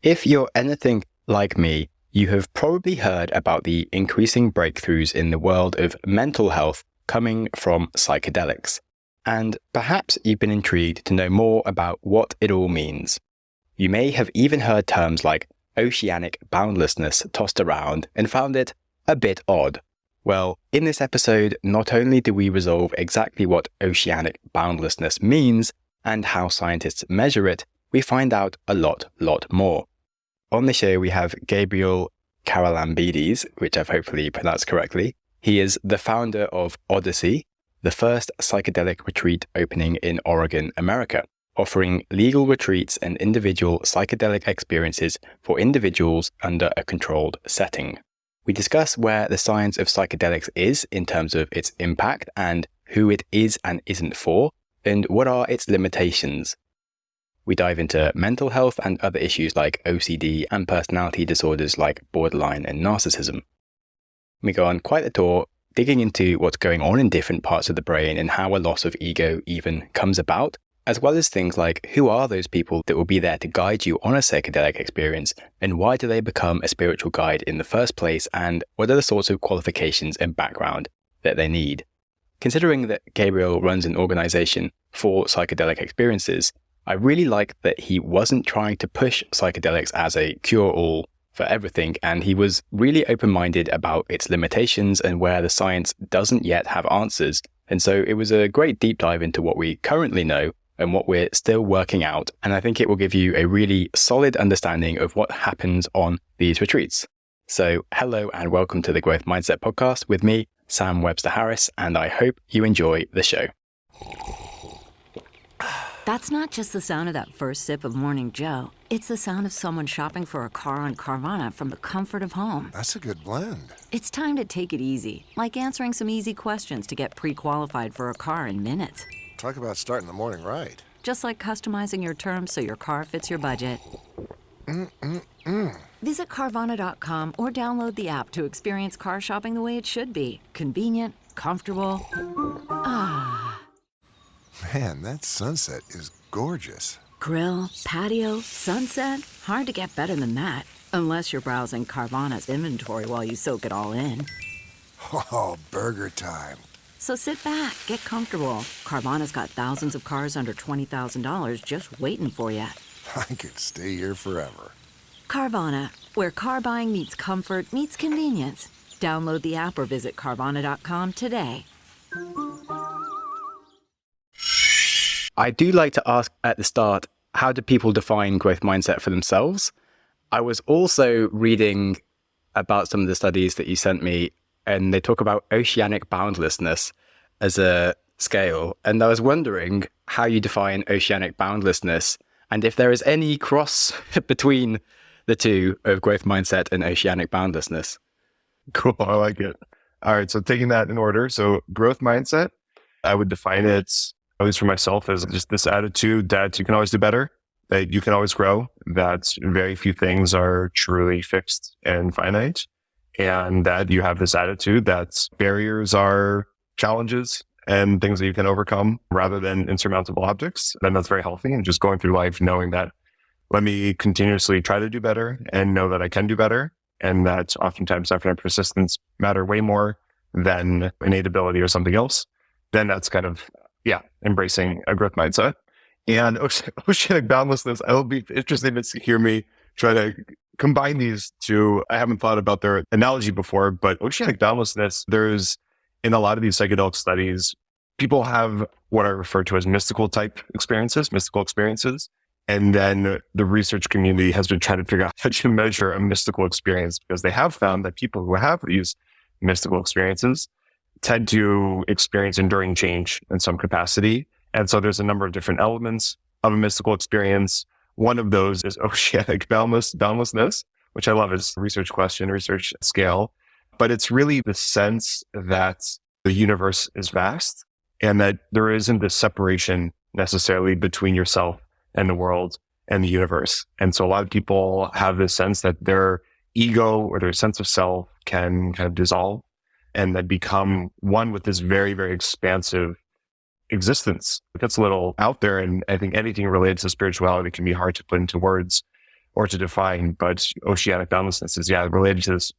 If you're anything like me, you have probably heard about the increasing breakthroughs in the world of mental health coming from psychedelics. And perhaps you've been intrigued to know more about what it all means. You may have even heard terms like Oceanic boundlessness tossed around and found it a bit odd. Well, in this episode, not only do we resolve exactly what Oceanic boundlessness means and how scientists measure it, we find out a lot more. On the show, we have Gabriel Charalambides, which I've hopefully pronounced correctly. He is the founder of Odyssey, the first psychedelic retreat opening in Oregon, America, offering legal retreats and individual psychedelic experiences for individuals under a controlled setting. We discuss where the science of psychedelics is in terms of its impact and who it is and isn't for, and what are its limitations. We dive into mental health and other issues like OCD and personality disorders like borderline and narcissism. We go on quite a tour, digging into what's going on in different parts of the brain and how a loss of ego even comes about, as well as things like who are those people that will be there to guide you on a psychedelic experience, and why do they become a spiritual guide in the first place, and what are the sorts of qualifications and background that they need. Considering that Gabriel runs an organization for psychedelic experiences, I really like that he wasn't trying to push psychedelics as a cure-all for everything, and he was really open-minded about its limitations and where the science doesn't yet have answers. And so it was a great deep dive into what we currently know and what we're still working out. And I think it will give you a really solid understanding of what happens on these retreats. So hello and welcome to the Growth Mindset Podcast with me, Sam Webster Harris, and I hope you enjoy the show. That's not just the sound of that first sip of Morning Joe. It's the sound of someone shopping for a car on Carvana from the comfort of home. That's a good blend. It's time to take it easy, like answering some easy questions to get pre-qualified for a car in minutes. Talk about starting the morning right. Just like customizing your terms so your car fits your budget. Visit Carvana.com or download the app to experience car shopping the way it should be. Convenient, comfortable. Ah. Man, that sunset is gorgeous. Grill, patio, sunset. Hard to get better than that. Unless you're browsing Carvana's inventory while you soak it all in. Oh, burger time. So sit back, get comfortable. Carvana's got thousands of cars under $20,000 just waiting for you. I could stay here forever. Carvana, where car buying meets comfort meets convenience. Download the app or visit Carvana.com today. I do like to ask at the start, how do people define growth mindset for themselves? I was also reading about some of the studies that you sent me, and they talk about oceanic boundlessness as a scale. And I was wondering how you define oceanic boundlessness and if there is any cross between the two of growth mindset and oceanic boundlessness. Cool. I like it. All right. So taking that in order. So growth mindset, I would define it, at least for myself, as just this attitude that you can always do better, that you can always grow, that very few things are truly fixed and finite, and that you have this attitude that barriers are challenges and things that you can overcome rather than insurmountable objects. Then that's very healthy, and just going through life knowing that let me continuously try to do better and know that I can do better, and that oftentimes effort and persistence matter way more than innate ability or something else. Then that's kind of, embracing a growth mindset. And oceanic boundlessness, it'll be interesting to hear me try to combine these two. I haven't thought about their analogy before, but oceanic boundlessness, there's, in a lot of these psychedelic studies, people have what I refer to as mystical experiences. And then the research community has been trying to figure out how to measure a mystical experience, because they have found that people who have these mystical experiences tend to experience enduring change in some capacity. And so there's a number of different elements of a mystical experience. One of those is oceanic boundlessness, which I love as a research question, research scale. But it's really the sense that the universe is vast and that there isn't this separation necessarily between yourself and the world and the universe. And so a lot of people have this sense that their ego or their sense of self can kind of dissolve and then become one with this very, very expansive existence. It gets a little out there, and I think anything related to spirituality can be hard to put into words or to define, but oceanic boundlessness is, related to this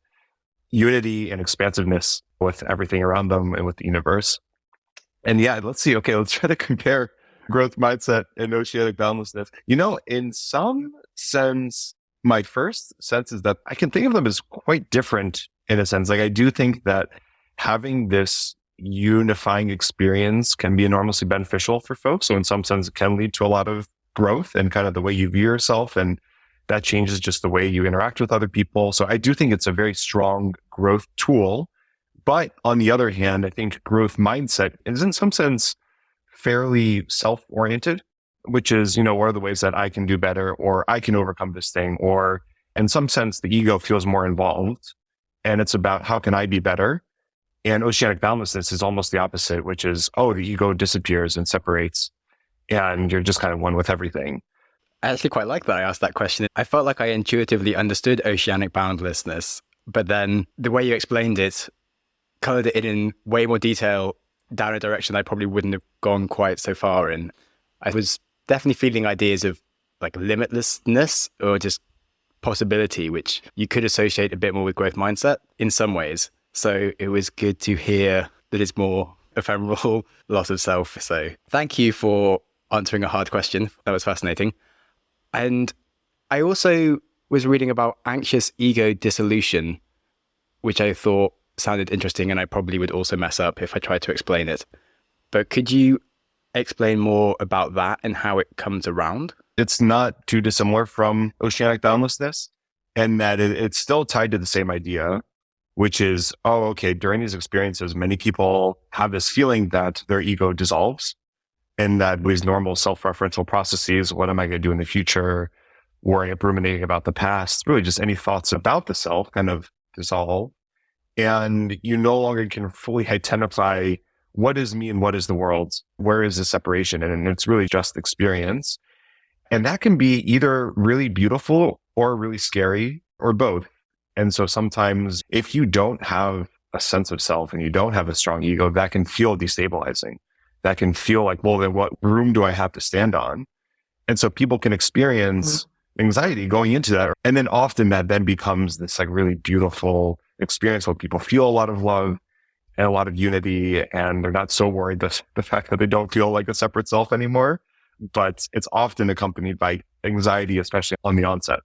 unity and expansiveness with everything around them and with the universe. And let's see. Okay, let's try to compare growth mindset and oceanic boundlessness. In some sense, my first sense is that I can think of them as quite different in a sense. Like, I do think that having this unifying experience can be enormously beneficial for folks. So in some sense, it can lead to a lot of growth and kind of the way you view yourself. And that changes just the way you interact with other people. So I do think it's a very strong growth tool. But on the other hand, I think growth mindset is in some sense fairly self-oriented, which is, what are the ways that I can do better, or I can overcome this thing, or in some sense, the ego feels more involved and it's about how can I be better? And oceanic boundlessness is almost the opposite, which is, the ego disappears and separates and you're just kind of one with everything. I actually quite like that I asked that question. I felt like I intuitively understood oceanic boundlessness, but then the way you explained it colored it in way more detail down a direction I probably wouldn't have gone quite so far in. I was definitely feeling ideas of like limitlessness or just possibility, which you could associate a bit more with growth mindset in some ways. So it was good to hear that it's more ephemeral, loss of self. So thank you for answering a hard question. That was fascinating. And I also was reading about anxious ego-dissolution, which I thought sounded interesting, and I probably would also mess up if I tried to explain it. But could you explain more about that and how it comes around? It's not too dissimilar from oceanic boundlessness, and that it's still tied to the same idea, which is, during these experiences, many people have this feeling that their ego dissolves and that these normal self-referential processes, what am I going to do in the future, worrying, ruminating about the past, really just any thoughts about the self kind of dissolve. And you no longer can fully identify what is me and what is the world, where is the separation? And it's really just experience. And that can be either really beautiful or really scary or both. And so sometimes if you don't have a sense of self and you don't have a strong ego, that can feel destabilizing. That can feel like, well, then what room do I have to stand on? And so people can experience anxiety going into that. And then often that then becomes this like really beautiful experience where people feel a lot of love and a lot of unity, and they're not so worried that the fact that they don't feel like a separate self anymore. But it's often accompanied by anxiety, especially on the onset.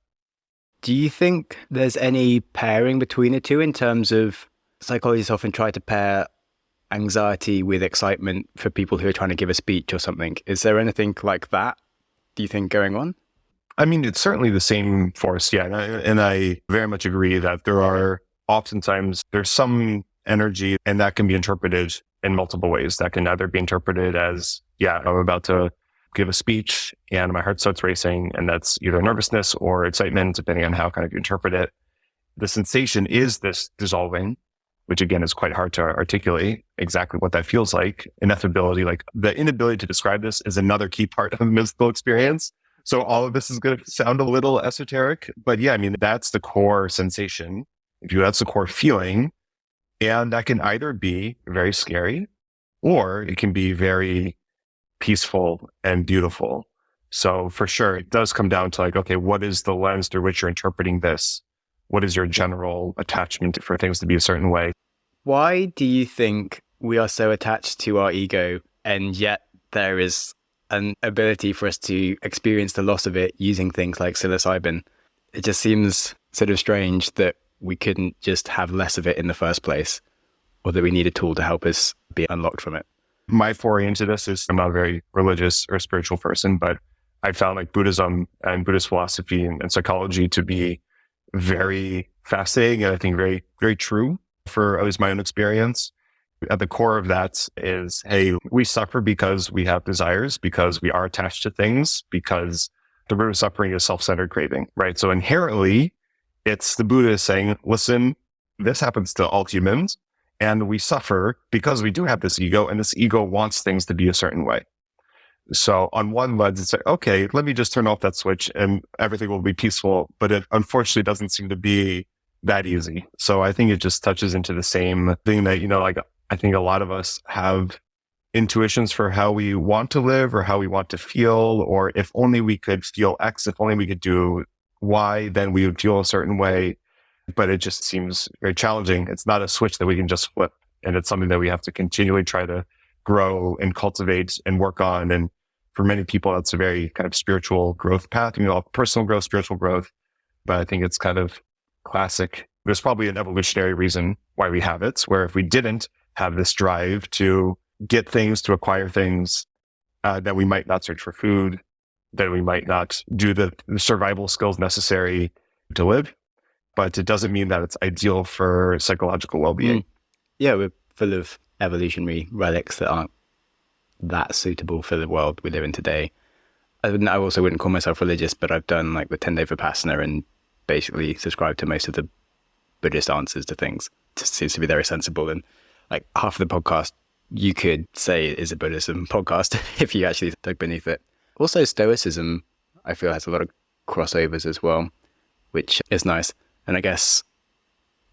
Do you think there's any pairing between the two in terms of psychologists often try to pair anxiety with excitement for people who are trying to give a speech or something? Is there anything like that, do you think, going on? I mean, it's certainly the same force. Yeah. And I very much agree that there are oftentimes there's some energy, and that can be interpreted in multiple ways. That can either be interpreted as, I'm about to give a speech and my heart starts racing, and that's either nervousness or excitement, depending on how kind of you interpret it. The sensation is this dissolving, which again is quite hard to articulate exactly what that feels like. Ineffability, like the inability to describe this, is another key part of the mystical experience. So all of this is going to sound a little esoteric, but that's the core sensation. That's the core feeling. And that can either be very scary or it can be very peaceful and beautiful. So for sure, it does come down to like, okay, what is the lens through which you're interpreting this? What is your general attachment for things to be a certain way? Why do you think we are so attached to our ego, and yet there is an ability for us to experience the loss of it using things like psilocybin? It just seems sort of strange that we couldn't just have less of it in the first place, or that we need a tool to help us be unlocked from it. My foray into this is, I'm not a very religious or spiritual person, but I found like Buddhism and Buddhist philosophy and psychology to be very fascinating, and I think very, very true for at least my own experience. At the core of that is, hey, we suffer because we have desires, because we are attached to things, because the root of suffering is self-centered craving, right? So inherently, it's the Buddha saying, listen, this happens to all humans, and we suffer because we do have this ego, and this ego wants things to be a certain way. So on one lens, it's like, okay, let me just turn off that switch and everything will be peaceful. But it unfortunately doesn't seem to be that easy. So I think it just touches into the same thing that, like I think a lot of us have intuitions for how we want to live or how we want to feel, or if only we could feel X, if only we could do why then we would feel a certain way, but it just seems very challenging. It's not a switch that we can just flip. And it's something that we have to continually try to grow and cultivate and work on. And for many people, that's a very kind of spiritual growth path, personal growth, spiritual growth. But I think it's kind of classic. There's probably an evolutionary reason why we have it, where if we didn't have this drive to get things, to acquire things, that we might not search for food, that we might not do the survival skills necessary to live. But it doesn't mean that it's ideal for psychological well-being. Yeah, we're full of evolutionary relics that aren't that suitable for the world we live in today. I also wouldn't call myself religious, but I've done like the 10-day Vipassana and basically subscribe to most of the Buddhist answers to things. It just seems to be very sensible. And like half of the podcast, you could say it is a Buddhism podcast if you actually dug beneath it. Also, Stoicism, I feel, has a lot of crossovers as well, which is nice. And I guess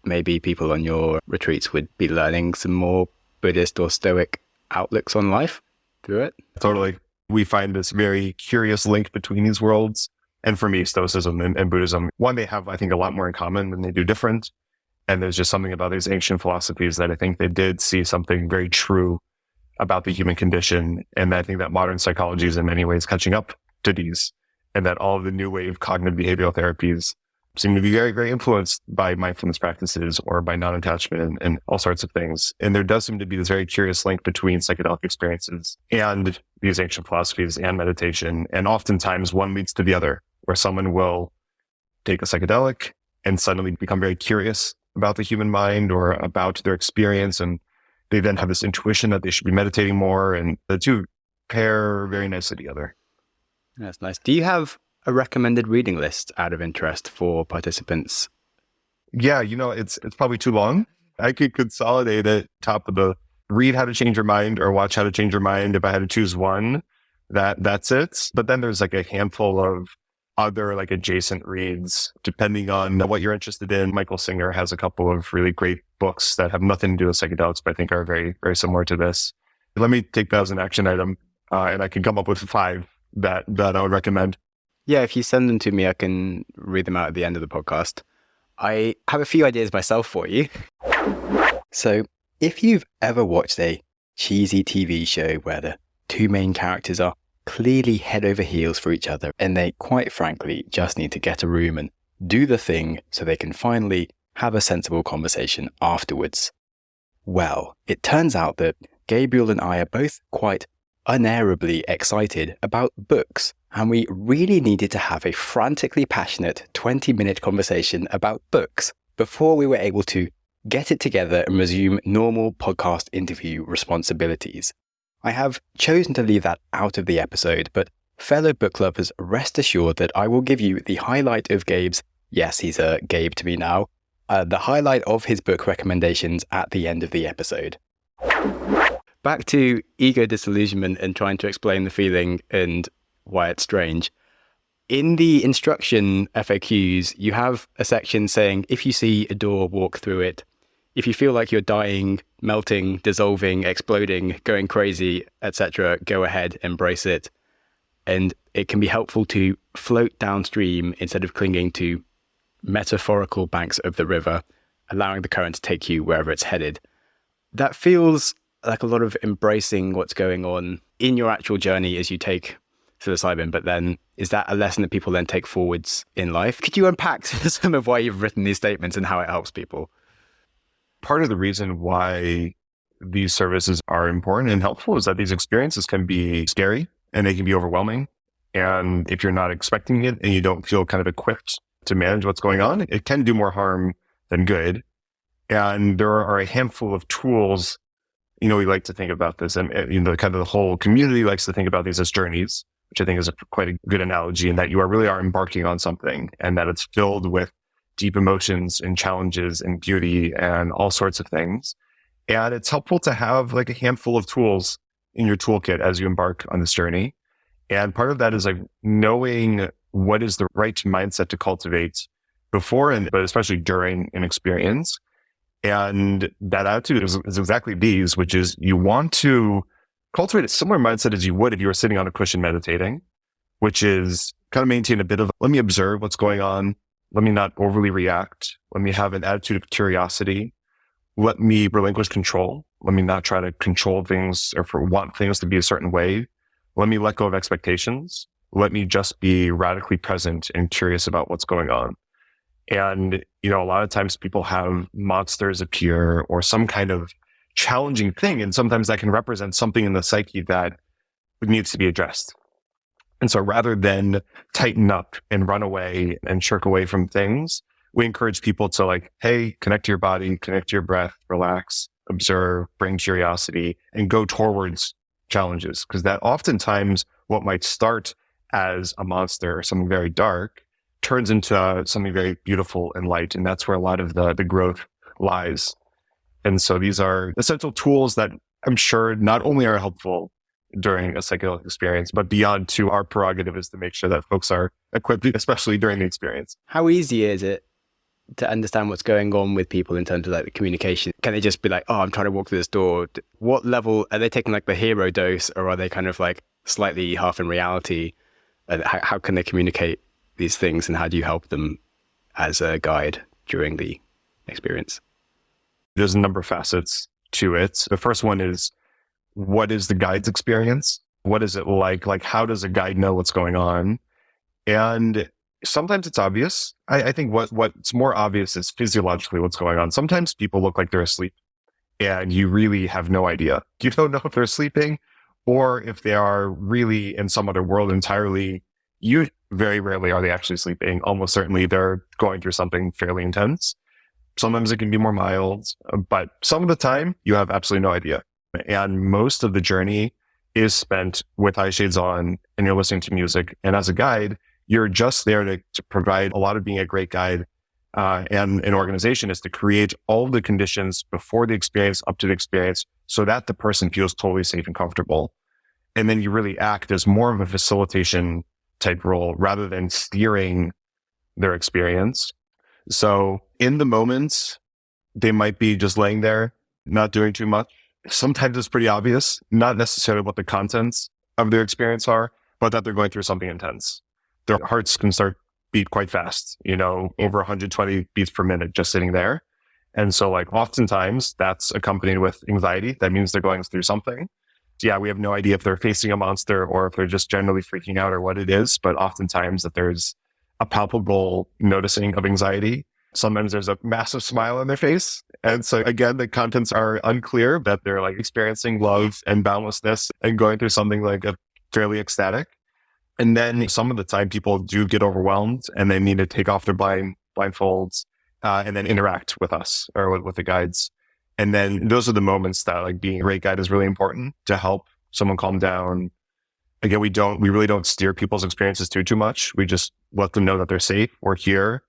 maybe people on your retreats would be learning some more Buddhist or Stoic outlooks on life through it. Totally. We find this very curious link between these worlds. And for me, Stoicism and Buddhism, one, they have, I think, a lot more in common than they do different. And there's just something about these ancient philosophies that I think they did see something very true about the human condition. And I think that modern psychology is in many ways catching up to these, and that all of the new wave cognitive behavioral therapies seem to be very, very influenced by mindfulness practices or by non-attachment and all sorts of things. And there does seem to be this very curious link between psychedelic experiences and these ancient philosophies and meditation. And oftentimes one leads to the other, where someone will take a psychedelic and suddenly become very curious about the human mind or about their experience. And they then have this intuition that they should be meditating more. And the two pair very nicely together. That's nice. Do you have a recommended reading list out of interest for participants? Yeah, it's probably too long. I could consolidate it top of the read How to Change Your Mind or watch How to Change Your Mind. If I had to choose one, that's it. But then there's like a handful of other like adjacent reads, depending on what you're interested in. Michael Singer has a couple of really great books that have nothing to do with psychedelics, but I think are very, very similar to this. Let me take that as an action item, and I can come up with 5 that I would recommend. Yeah, if you send them to me, I can read them out at the end of the podcast. I have a few ideas myself for you. So, if you've ever watched a cheesy TV show where the two main characters are clearly head over heels for each other, and they quite frankly just need to get a room and do the thing so they can finally have a sensible conversation afterwards. Well, it turns out that Gabriel and I are both quite unairably excited about books, and we really needed to have a frantically passionate 20-minute conversation about books before we were able to get it together and resume normal podcast interview responsibilities. I have chosen to leave that out of the episode, but fellow book lovers, rest assured that I will give you the highlight of Gabe's, yes, he's a Gabe to me now, the highlight of his book recommendations at the end of the episode. Back to ego-disillusionment and trying to explain the feeling and why it's strange. In the instruction FAQs, you have a section saying, if you see a door, walk through it. If you feel like you're dying, melting, dissolving, exploding, going crazy, etc., go ahead, embrace it. And it can be helpful to float downstream instead of clinging to metaphorical banks of the river, allowing the current to take you wherever it's headed. That feels like a lot of embracing what's going on in your actual journey as you take psilocybin, but then is that a lesson that people then take forwards in life? Could you unpack some of why you've written these statements and how it helps people? Part of the reason why these services are important and helpful is that these experiences can be scary and they can be overwhelming. And if you're not expecting it and you don't feel kind of equipped to manage what's going on, it can do more harm than good. And there are a handful of tools, we like to think about this, and kind of the whole community likes to think about these as journeys, which I think is quite a good analogy, in that you really are embarking on something and that it's filled with deep emotions and challenges and beauty and all sorts of things. And it's helpful to have like a handful of tools in your toolkit as you embark on this journey. And part of that is like knowing what is the right mindset to cultivate before but especially during an experience. And that attitude is exactly these, which is you want to cultivate a similar mindset as you would if you were sitting on a cushion meditating, which is kind of maintain a bit of, let me observe what's going on. Let me not overly react. Let me have an attitude of curiosity. Let me relinquish control. Let me not try to control things or want things to be a certain way. Let me let go of expectations. Let me just be radically present and curious about what's going on. And, a lot of times people have monsters appear or some kind of challenging thing. And sometimes that can represent something in the psyche that needs to be addressed. And so rather than tighten up and run away and shirk away from things, we encourage people to hey, connect to your body, connect to your breath, relax, observe, bring curiosity, and go towards challenges. Because that oftentimes what might start as a monster or something very dark turns into something very beautiful and light. And that's where a lot of the growth lies. And so these are essential tools that I'm sure not only are helpful during a psychedelic experience, but beyond to our prerogative is to make sure that folks are equipped, especially during the experience. How easy is it to understand what's going on with people in terms of the communication? Can they just be like, oh, I'm trying to walk through this door? What level are they taking the hero dose, or are they kind of slightly half in reality? How can they communicate these things, and how do you help them as a guide during the experience? There's a number of facets to it. The first one is, what is the guide's experience? What is it like? How does a guide know what's going on? And sometimes it's obvious. I think what's more obvious is physiologically what's going on. Sometimes people look like they're asleep and you really have no idea. You don't know if they're sleeping or if they are really in some other world entirely. You very rarely are they actually sleeping. Almost certainly they're going through something fairly intense. Sometimes it can be more mild, but some of the time you have absolutely no idea. And most of the journey is spent with eye shades on and you're listening to music. And as a guide, you're just there to provide a lot of being a great guide. And an organization is to create all the conditions before the experience, up to the experience, so that the person feels totally safe and comfortable. And then you really act as more of a facilitation type role rather than steering their experience. So in the moments, they might be just laying there, not doing too much. Sometimes it's pretty obvious, not necessarily what the contents of their experience are, but that they're going through something intense. Their hearts can start beat quite fast, over 120 beats per minute just sitting there. And so oftentimes that's accompanied with anxiety. That means they're going through something. Yeah, we have no idea if they're facing a monster or if they're just generally freaking out or what it is, but oftentimes that there's a palpable noticing of anxiety. Sometimes there's a massive smile on their face. And so again, the contents are unclear, but they're experiencing love and boundlessness and going through something a fairly ecstatic. And then some of the time people do get overwhelmed and they need to take off their blindfolds and then interact with us or with the guides. And then those are the moments that being a great guide is really important to help someone calm down. Again, we really don't steer people's experiences too much. We just let them know that they're safe. We're here.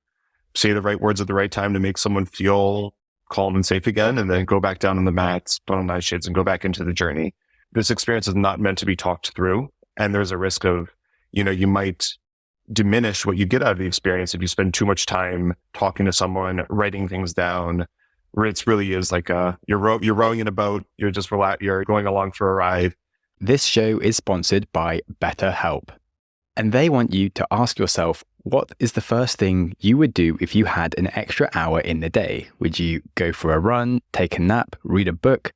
Say the right words at the right time to make someone feel calm and safe again, and then go back down on the mats, put on eye shades, and go back into the journey. This experience is not meant to be talked through, and there's a risk of, you might diminish what you get out of the experience if you spend too much time talking to someone, writing things down. Where it really is you're rowing in a boat, you're just you're going along for a ride. This show is sponsored by BetterHelp, and they want you to ask yourself, what is the first thing you would do if you had an extra hour in the day? Would you go for a run, take a nap, read a book?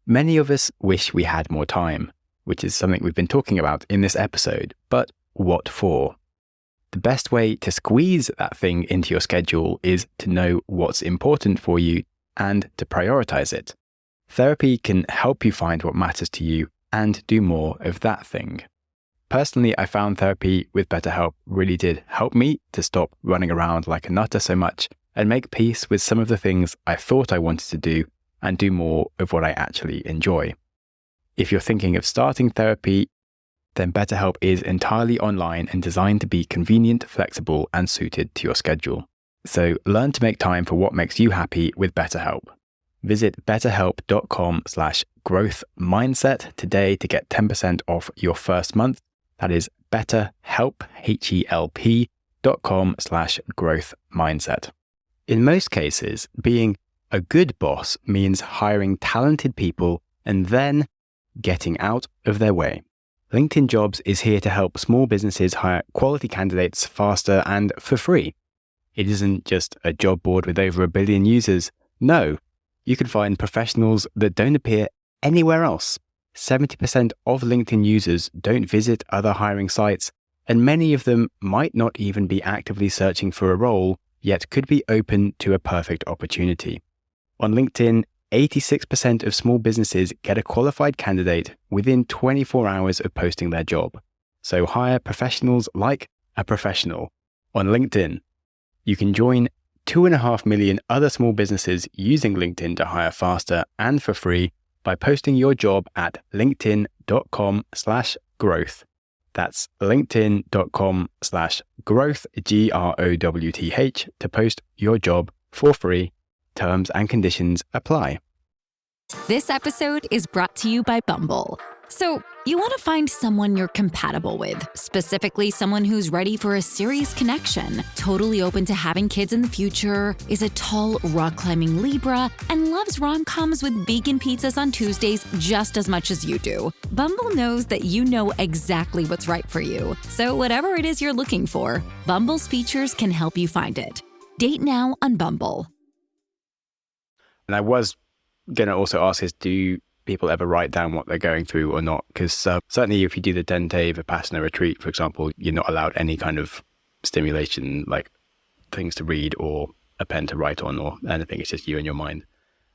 Many of us wish we had more time, which is something we've been talking about in this episode, but what for? The best way to squeeze that thing into your schedule is to know what's important for you and to prioritize it. Therapy can help you find what matters to you and do more of that thing. Personally, I found therapy with BetterHelp really did help me to stop running around like a nutter so much and make peace with some of the things I thought I wanted to do and do more of what I actually enjoy. If you're thinking of starting therapy, then BetterHelp is entirely online and designed to be convenient, flexible, and suited to your schedule. So learn to make time for what makes you happy with BetterHelp. Visit betterhelp.com/growthmindset today to get 10% off your first month. That is betterhelp, HELP.com/growthmindset. In most cases, being a good boss means hiring talented people and then getting out of their way. LinkedIn Jobs is here to help small businesses hire quality candidates faster and for free. It isn't just a job board with over 1 billion users. No, you can find professionals that don't appear anywhere else. 70% of LinkedIn users don't visit other hiring sites, and many of them might not even be actively searching for a role, yet could be open to a perfect opportunity. On LinkedIn, 86% of small businesses get a qualified candidate within 24 hours of posting their job. So hire professionals like a professional on LinkedIn. You can join 2.5 million other small businesses using LinkedIn to hire faster and for free by posting your job at linkedin.com/growth. That's linkedin.com/growth, GROWTH, to post your job for free. Terms and conditions apply. This episode is brought to you by Bumble. So, you want to find someone you're compatible with, specifically someone who's ready for a serious connection, totally open to having kids in the future, is a tall, rock-climbing Libra, and loves rom-coms with vegan pizzas on Tuesdays just as much as you do. Bumble knows that you know exactly what's right for you. So whatever it is you're looking for, Bumble's features can help you find it. Date now on Bumble. And I was going to also ask is, do people ever write down what they're going through or not? Because certainly if you do the 10-day Vipassana retreat, for example, you're not allowed any kind of stimulation, like things to read or a pen to write on or anything. It's just you and your mind.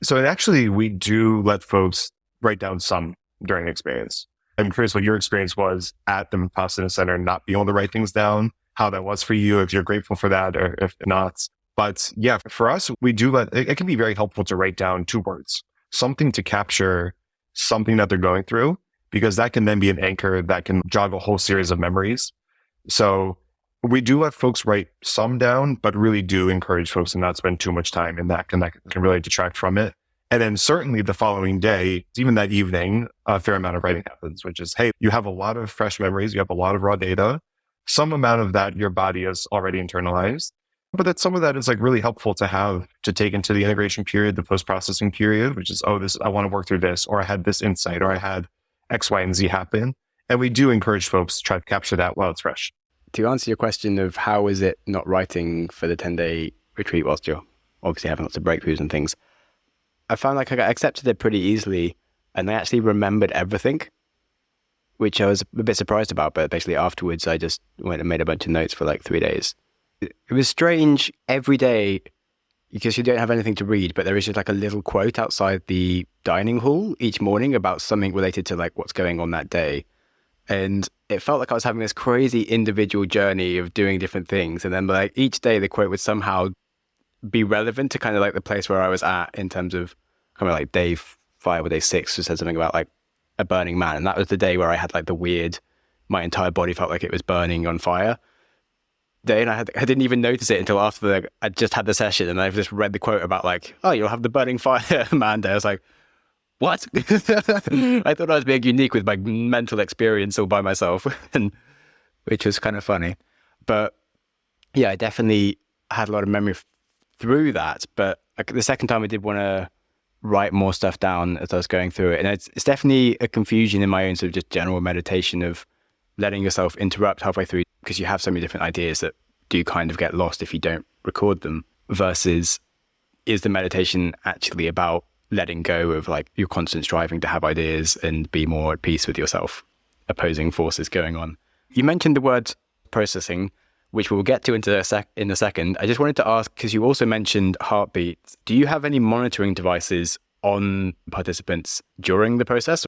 So actually, we do let folks write down some during the experience. I'm curious what your experience was at the Vipassana Center, not being able to write things down, how that was for you, if you're grateful for that or if not. But yeah, for us, we do it can be very helpful to write down 2 words, something to capture something that they're going through, because that can then be an anchor that can jog a whole series of memories. So we do let folks write some down, but really do encourage folks to not spend too much time in that can really detract from it. And then certainly the following day, even that evening, a fair amount of writing happens, which is, hey, you have a lot of fresh memories, you have a lot of raw data. Some amount of that your body has already internalized. But that some of that is like really helpful to have to take into the integration period, the post-processing period, which is, I want to work through this, or I had this insight, or I had X, Y, and Z happen. And we do encourage folks to try to capture that while it's fresh. To answer your question of how is it not writing for the 10-day retreat whilst you're obviously having lots of breakthroughs and things, I found like I accepted it pretty easily and I actually remembered everything, which I was a bit surprised about. But basically afterwards, I just went and made a bunch of notes for like 3 days. It was strange every day because you don't have anything to read, but there is just like a little quote outside the dining hall each morning about something related to like what's going on that day. And it felt like I was having this crazy individual journey of doing different things. And then like each day the quote would somehow be relevant to kind of like the place where I was at in terms of kind of like day 5 or day 6, who said something about like a burning man. And that was the day where I had like the weird, my entire body felt like it was burning on fire day, and I didn't even notice it until after I just had the session, and I've just read the quote about like, oh, you'll have the burning fire man day. I was like, what? I thought I was being unique with my mental experience all by myself, and which was kind of funny. But yeah, I definitely had a lot of memory through that. But the second time I did want to write more stuff down as I was going through it, and it's definitely a confusion in my own sort of just general meditation of letting yourself interrupt halfway through, because you have so many different ideas that do kind of get lost if you don't record them, versus is the meditation actually about letting go of like your constant striving to have ideas and be more at peace with yourself, opposing forces going on. You mentioned the word processing, which we'll get to in a second. I just wanted to ask, because you also mentioned heartbeat, do you have any monitoring devices on participants during the process?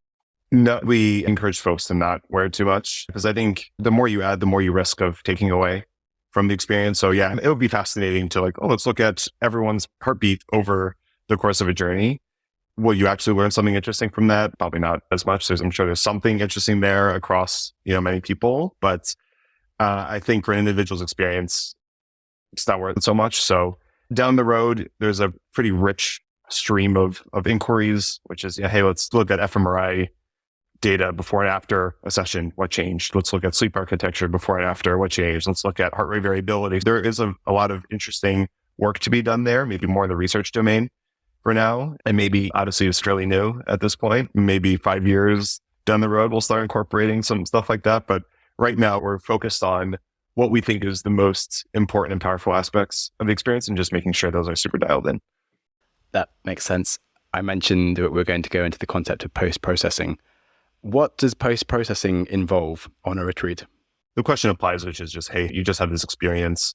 No, we encourage folks to not wear too much, because I think the more you add, the more you risk of taking away from the experience. So yeah, it would be fascinating to like, let's look at everyone's heartbeat over the course of a journey. Will you actually learn something interesting from that? Probably not as much. I'm sure there's something interesting there across, many people, but I think for an individual's experience, it's not worth it so much. So down the road, there's a pretty rich stream of inquiries, which is, hey, let's look at fMRI data before and after a session, what changed? Let's look at sleep architecture before and after, what changed? Let's look at heart rate variability. There is a lot of interesting work to be done there, maybe more in the research domain for now. And maybe Odyssey is fairly new at this point. Maybe 5 years down the road, we'll start incorporating some stuff like that. But right now, we're focused on what we think is the most important and powerful aspects of the experience and just making sure those are super dialed in. That makes sense. I mentioned that we're going to go into the concept of post-processing. What does post-processing involve on a retreat? The question applies, which is just, hey, you just had this experience,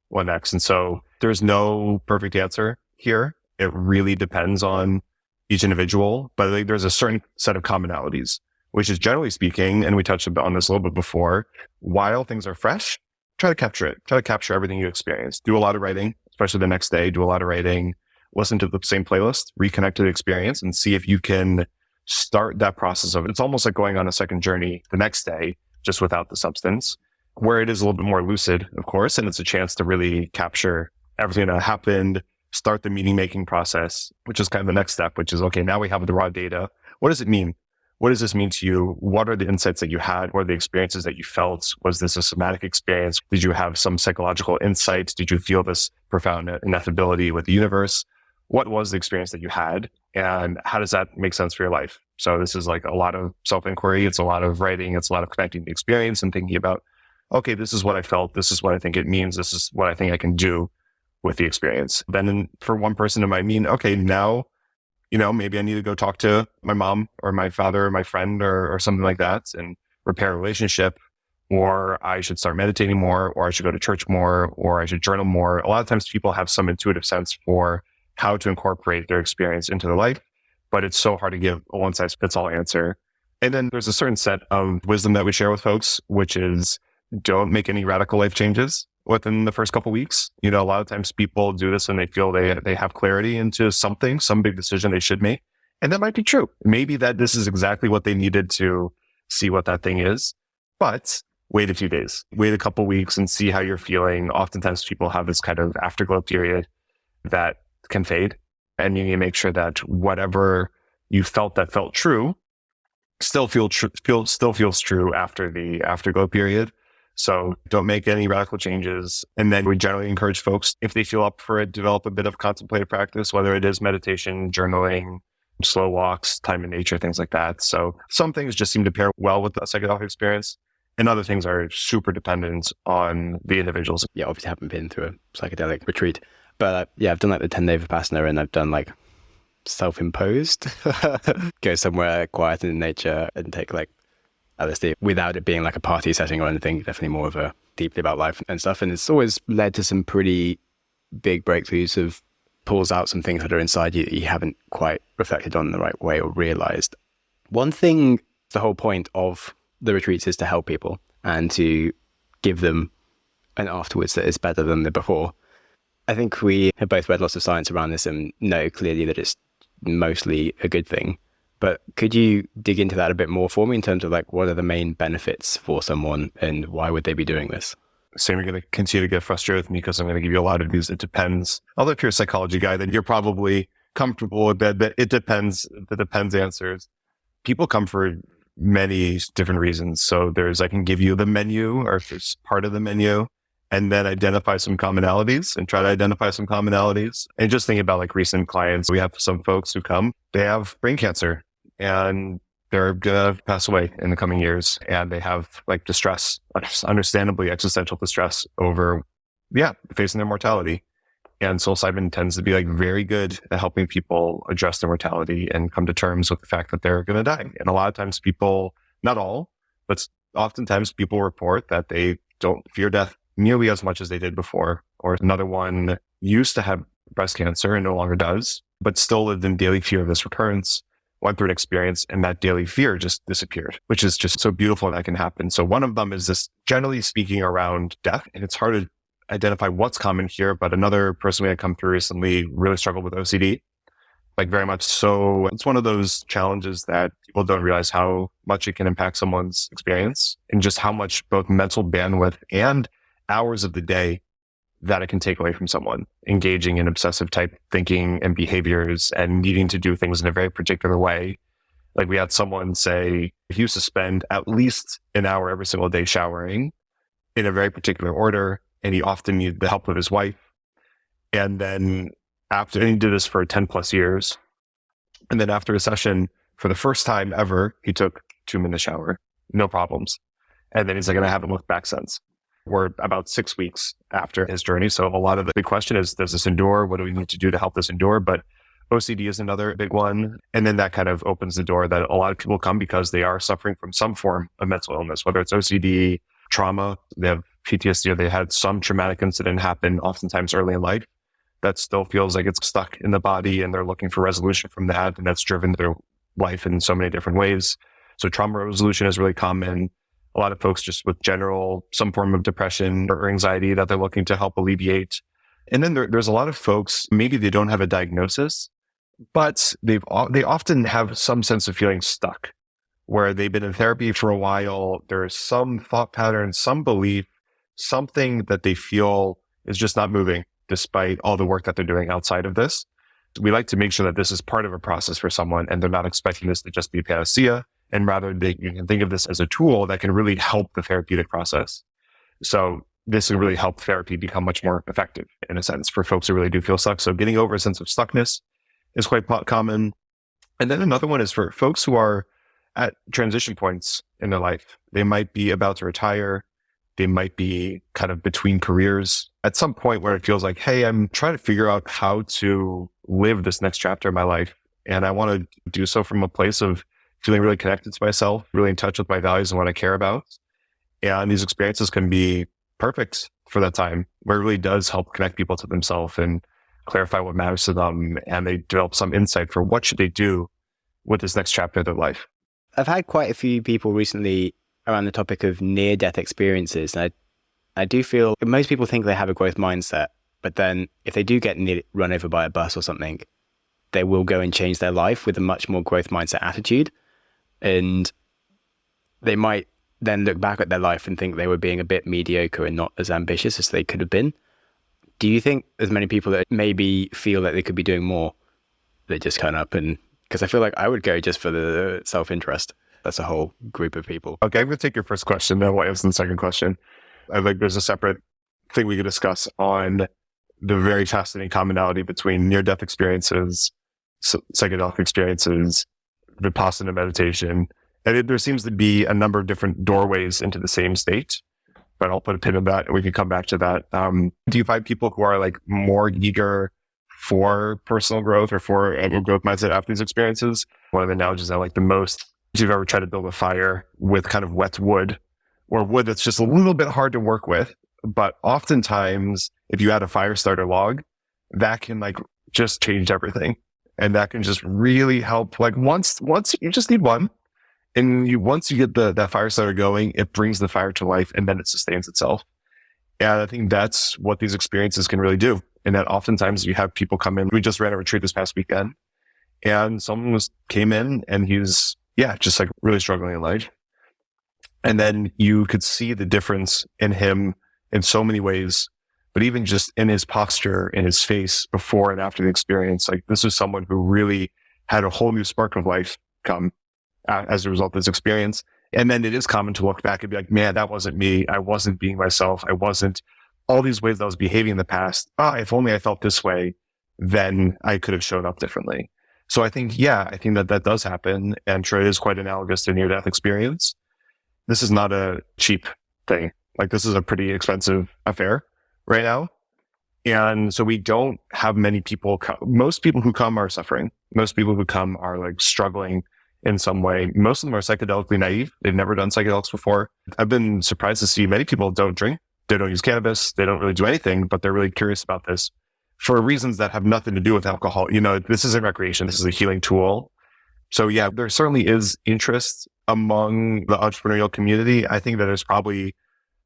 what next? And so there's no perfect answer here. It really depends on each individual, but I think there's a certain set of commonalities, which is generally speaking, and we touched on this a little bit before, while things are fresh, try to capture it. Try to capture everything you experience. Do a lot of writing, especially the next day. Do a lot of writing. Listen to the same playlist, reconnect to the experience, and see if you can start that process of it. It's almost like going on a second journey the next day, just without the substance, where it is a little bit more lucid, of course, and it's a chance to really capture everything that happened, start the meaning-making process, which is kind of the next step, which is, okay, now we have the raw data. What does it mean? What does this mean to you? What are the insights that you had? What are the experiences that you felt? Was this a somatic experience? Did you have some psychological insights? Did you feel this profound ineffability with the universe? What was the experience that you had? And how does that make sense for your life? So this is like a lot of self-inquiry. It's a lot of writing. It's a lot of connecting the experience and thinking about, okay, this is what I felt. This is what I think it means. This is what I think I can do with the experience. Then for one person, it might mean, okay, now, maybe I need to go talk to my mom or my father or my friend or something like that and repair a relationship, or I should start meditating more, or I should go to church more, or I should journal more. A lot of times people have some intuitive sense for how to incorporate their experience into their life, but it's so hard to give a one-size-fits-all answer. And then there's a certain set of wisdom that we share with folks, which is don't make any radical life changes within the first couple of weeks. A lot of times people do this and they feel they have clarity into something, some big decision they should make. And that might be true. Maybe that this is exactly what they needed to see what that thing is, but wait a few days, wait a couple of weeks and see how you're feeling. Oftentimes people have this kind of afterglow period that can fade. And you need to make sure that whatever you felt that felt true still feels true after the afterglow period. So don't make any radical changes. And then we generally encourage folks, if they feel up for it, develop a bit of contemplative practice, whether it is meditation, journaling, slow walks, time in nature, things like that. So some things just seem to pair well with the psychedelic experience, and other things are super dependent on the individuals. Yeah, obviously haven't been through a psychedelic retreat, but I've done like the 10-day Vipassana, and I've done like self-imposed, go somewhere quiet in nature and take like LSD without it being like a party setting or anything. Definitely more of a deeply about life and stuff. And it's always led to some pretty big breakthroughs of pulls out some things that are inside you that you haven't quite reflected on in the right way or realized. One thing, the whole point of the retreats is to help people and to give them an afterwards that is better than the before. I think we have both read lots of science around this and know clearly that it's mostly a good thing. But could you dig into that a bit more for me in terms of like, what are the main benefits for someone and why would they be doing this? Sam, you're going to continue to get frustrated with me because I'm going to give you a lot of these. It depends. Although if you're a psychology guy, then you're probably comfortable with that. But it depends. The depends answers. People come for many different reasons. So I can give you the menu, or if there's part of the menu, and then identify some commonalities and try to identify some commonalities. And just thinking about like recent clients, we have some folks who come, they have brain cancer and they're going to pass away in the coming years. And they have like distress, understandably existential distress over, facing their mortality. And psilocybin tends to be like very good at helping people address their mortality and come to terms with the fact that they're going to die. And a lot of times people, not all, but oftentimes people report that they don't fear death nearly as much as they did before. Or another one used to have breast cancer and no longer does, but still lived in daily fear of this recurrence, went through an experience, and that daily fear just disappeared, which is just so beautiful that can happen. So one of them is this, generally speaking, around death. And it's hard to identify what's common here, but another person we had come through recently really struggled with OCD, like very much so. It's one of those challenges that people don't realize how much it can impact someone's experience and just how much both mental bandwidth and hours of the day that it can take away from someone engaging in obsessive type thinking and behaviors and needing to do things in a very particular way. Like we had someone say he used to spend at least an hour every single day showering in a very particular order, and he often needed the help of his wife. And then and he did this for 10 plus years. And then after a session, for the first time ever, he took to him in the shower. No problems. And then he's like, and I haven't looked back since. We're about 6 weeks after his journey. So a lot of the big question is, does this endure? What do we need to do to help this endure? But OCD is another big one. And then that kind of opens the door that a lot of people come because they are suffering from some form of mental illness, whether it's OCD, trauma, they have PTSD, or they had some traumatic incident happen oftentimes early in life that still feels like it's stuck in the body, and they're looking for resolution from that. And that's driven their life in so many different ways. So trauma resolution is really common. A lot of folks just with some form of depression or anxiety that they're looking to help alleviate. And then there's a lot of folks, maybe they don't have a diagnosis, but they often have some sense of feeling stuck, where they've been in therapy for a while. There's some thought pattern, some belief, something that they feel is just not moving despite all the work that they're doing outside of this. We like to make sure that this is part of a process for someone, and they're not expecting this to just be a panacea. And rather, you can think of this as a tool that can really help the therapeutic process. So this will really help therapy become much more effective, in a sense, for folks who really do feel stuck. So getting over a sense of stuckness is quite common. And then another one is for folks who are at transition points in their life. They might be about to retire. They might be kind of between careers at some point where it feels like, hey, I'm trying to figure out how to live this next chapter of my life. And I want to do so from a place of feeling really connected to myself, really in touch with my values and what I care about. And these experiences can be perfect for that time, where it really does help connect people to themselves and clarify what matters to them. And they develop some insight for what should they do with this next chapter of their life. I've had quite a few people recently around the topic of near-death experiences. And I do feel most people think they have a growth mindset, but then if they do get run over by a bus or something, they will go and change their life with a much more growth mindset attitude. And they might then look back at their life and think they were being a bit mediocre and not as ambitious as they could have been. Do you think there's many people that maybe feel that they could be doing more that just turn up? And because I feel like I would go just for the self-interest. That's a whole group of people. Okay, I'm going to take your first question, then we'll answer the second question. I think there's a separate thing we could discuss on the very fascinating commonality between near-death experiences, psychedelic experiences, Vipassana meditation. And there seems to be a number of different doorways into the same state, but I'll put a pin in that and we can come back to that. Do you find people who are like more eager for personal growth or for a growth mindset after these experiences? One of the analogies I like the most, if you've ever tried to build a fire with kind of wet wood or wood that's just a little bit hard to work with, but oftentimes if you add a fire starter log, that can like just change everything. And that can just really help. Like once you just need one, and once you get that fire starter going, it brings the fire to life, and then it sustains itself. And I think that's what these experiences can really do. And that oftentimes you have people come in. We just ran a retreat this past weekend, and someone came in, and he's just like really struggling in life. And then you could see the difference in him in so many ways. But even just in his posture, in his face before and after the experience, like this is someone who really had a whole new spark of life come as a result of this experience. And then it is common to look back and be like, man, that wasn't me. I wasn't being myself. I wasn't all these ways I was behaving in the past. If only I felt this way, then I could have shown up differently. So I think that does happen. And sure, it is quite analogous to a near-death experience. This is not a cheap thing. Like this is a pretty expensive affair right now. And so we don't have many people most people who come are suffering. Most people who come are like struggling in some way. Most of them are psychedelically naive. They've never done psychedelics before. I've been surprised to see many people don't drink. They don't use cannabis. They don't really do anything, but they're really curious about this for reasons that have nothing to do with alcohol. You know, this isn't recreation. This is a healing tool. So yeah, there certainly is interest among the entrepreneurial community. I think that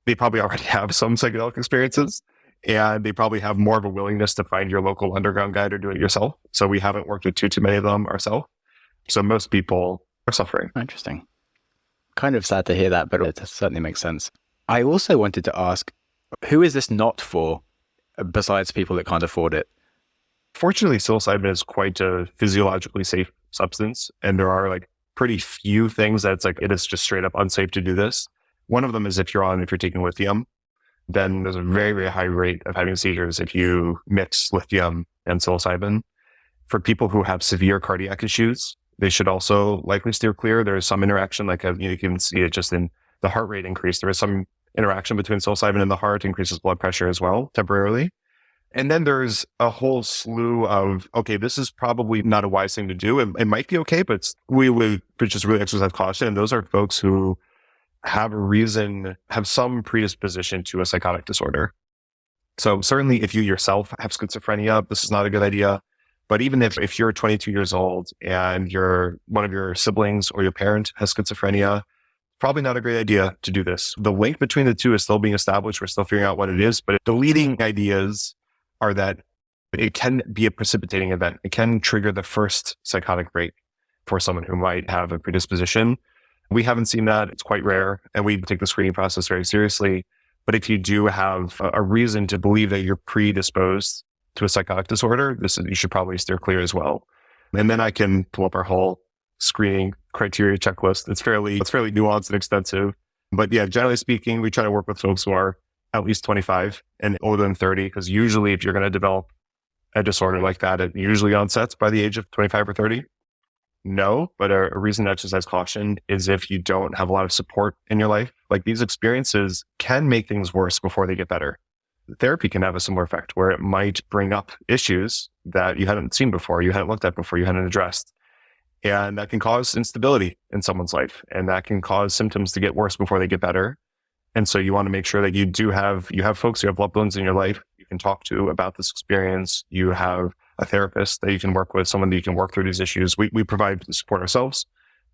they probably already have some psychedelic experiences, and they probably have more of a willingness to find your local underground guide or do it yourself. So we haven't worked with too many of them ourselves. So most people are suffering. Interesting. Kind of sad to hear that, but it certainly makes sense. I also wanted to ask, who is this not for, besides people that can't afford it? Fortunately, psilocybin is quite a physiologically safe substance, and there are like pretty few things that's like it is just straight up unsafe to do this. One of them is if you're taking lithium, then there's a very, very high rate of having seizures if you mix lithium and psilocybin. For people who have severe cardiac issues, They should also likely steer clear. There is some interaction, like you can see it just in the heart rate increase. There is some interaction between psilocybin and the heart, increases blood pressure as well, temporarily. And then there's a whole slew of, okay, this is probably not a wise thing to do. It might be okay, but we would just really exercise caution. And those are folks who have some predisposition to a psychotic disorder. So certainly if you yourself have schizophrenia, this is not a good idea. But even if you're 22 years old and one of your siblings or your parent has schizophrenia, probably not a great idea to do this. The link between the two is still being established. We're still figuring out what it is, but the leading ideas are that it can be a precipitating event. It can trigger the first psychotic break for someone who might have a predisposition. We haven't seen that. It's quite rare, and we take the screening process very seriously. But if you do have a reason to believe that you're predisposed to a psychotic disorder, you should probably steer clear as well. And then I can pull up our whole screening criteria checklist. It's fairly nuanced and extensive. But yeah, generally speaking, we try to work with folks who are at least 25 and older than 30, because usually if you're going to develop a disorder like that, it usually onsets by the age of 25 or 30. No, but a reason to exercise caution is if you don't have a lot of support in your life. Like, these experiences can make things worse before they get better. Therapy can have a similar effect where it might bring up issues that you hadn't seen before, you hadn't looked at before, you hadn't addressed. And that can cause instability in someone's life. And that can cause symptoms to get worse before they get better. And so you want to make sure that you have folks who have loved ones in your life you can talk to about this experience. You have a therapist that you can work with, someone that you can work through these issues. We provide support ourselves,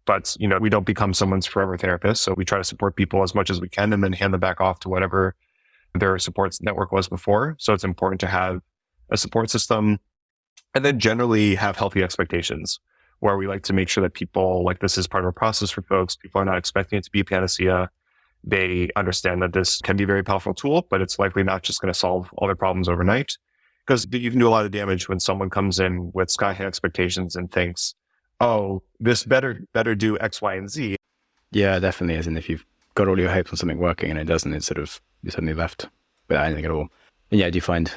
but we don't become someone's forever therapist. So we try to support people as much as we can and then hand them back off to whatever their support network was before. So it's important to have a support system and then generally have healthy expectations, where we like to make sure that people, like, this is part of a process for folks. People are not expecting it to be a panacea. They understand that this can be a very powerful tool, but it's likely not just going to solve all their problems overnight, because you can do a lot of damage when someone comes in with sky-high expectations and thinks, oh, this better do X, Y, and Z. Yeah, definitely. As in, if you've got all your hopes on something working and it doesn't, it's sort of, you're suddenly left without anything at all. And yeah, do you find,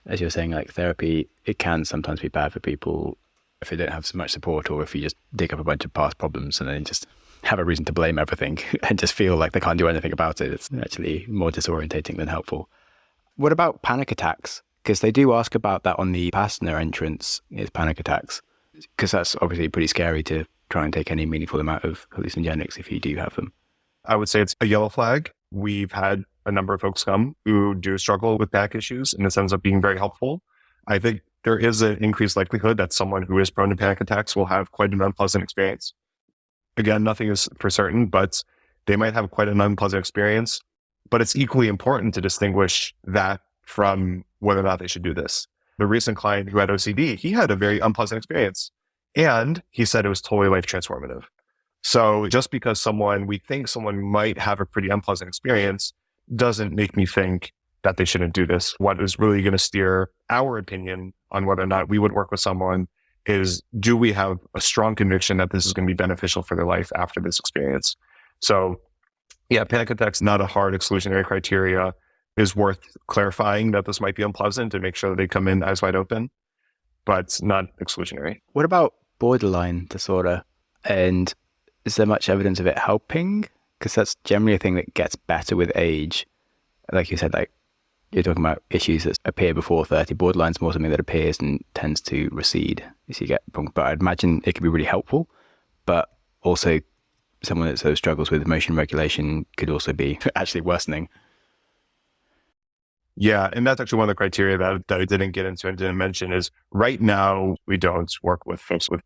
as you're saying, like, therapy, it can sometimes be bad for people if they don't have so much support, or if you just dig up a bunch of past problems and then just have a reason to blame everything and just feel like they can't do anything about it. It's actually more disorientating than helpful. What about panic attacks? Because they do ask about that on the passenger entrance, is panic attacks. Because that's obviously pretty scary to try and take any meaningful amount of hallucinogenics if you do have them. I would say it's a yellow flag. We've had a number of folks come who do struggle with panic issues, and this ends up being very helpful. I think there is an increased likelihood that someone who is prone to panic attacks will have quite an unpleasant experience. Again, nothing is for certain, but they might have quite an unpleasant experience. But it's equally important to distinguish that from whether or not they should do this. The recent client who had OCD, he had a very unpleasant experience, and he said it was totally life transformative. So just because we think someone might have a pretty unpleasant experience doesn't make me think that they shouldn't do this. What is really going to steer our opinion on whether or not we would work with someone is, do we have a strong conviction that this is going to be beneficial for their life after this experience? So yeah, panic attacks, not a hard exclusionary criteria. Is worth clarifying that this might be unpleasant to make sure that they come in eyes wide open, but it's not exclusionary. What about borderline disorder? And is there much evidence of it helping? Because that's generally a thing that gets better with age. Like you said, like, you're talking about issues that appear before 30. Borderline's more something that appears and tends to recede as you get, but I'd imagine it could be really helpful, but also someone that sort of struggles with emotion regulation could also be actually worsening. Yeah, and that's actually one of the criteria that I didn't get into and didn't mention is, right now we don't work with folks with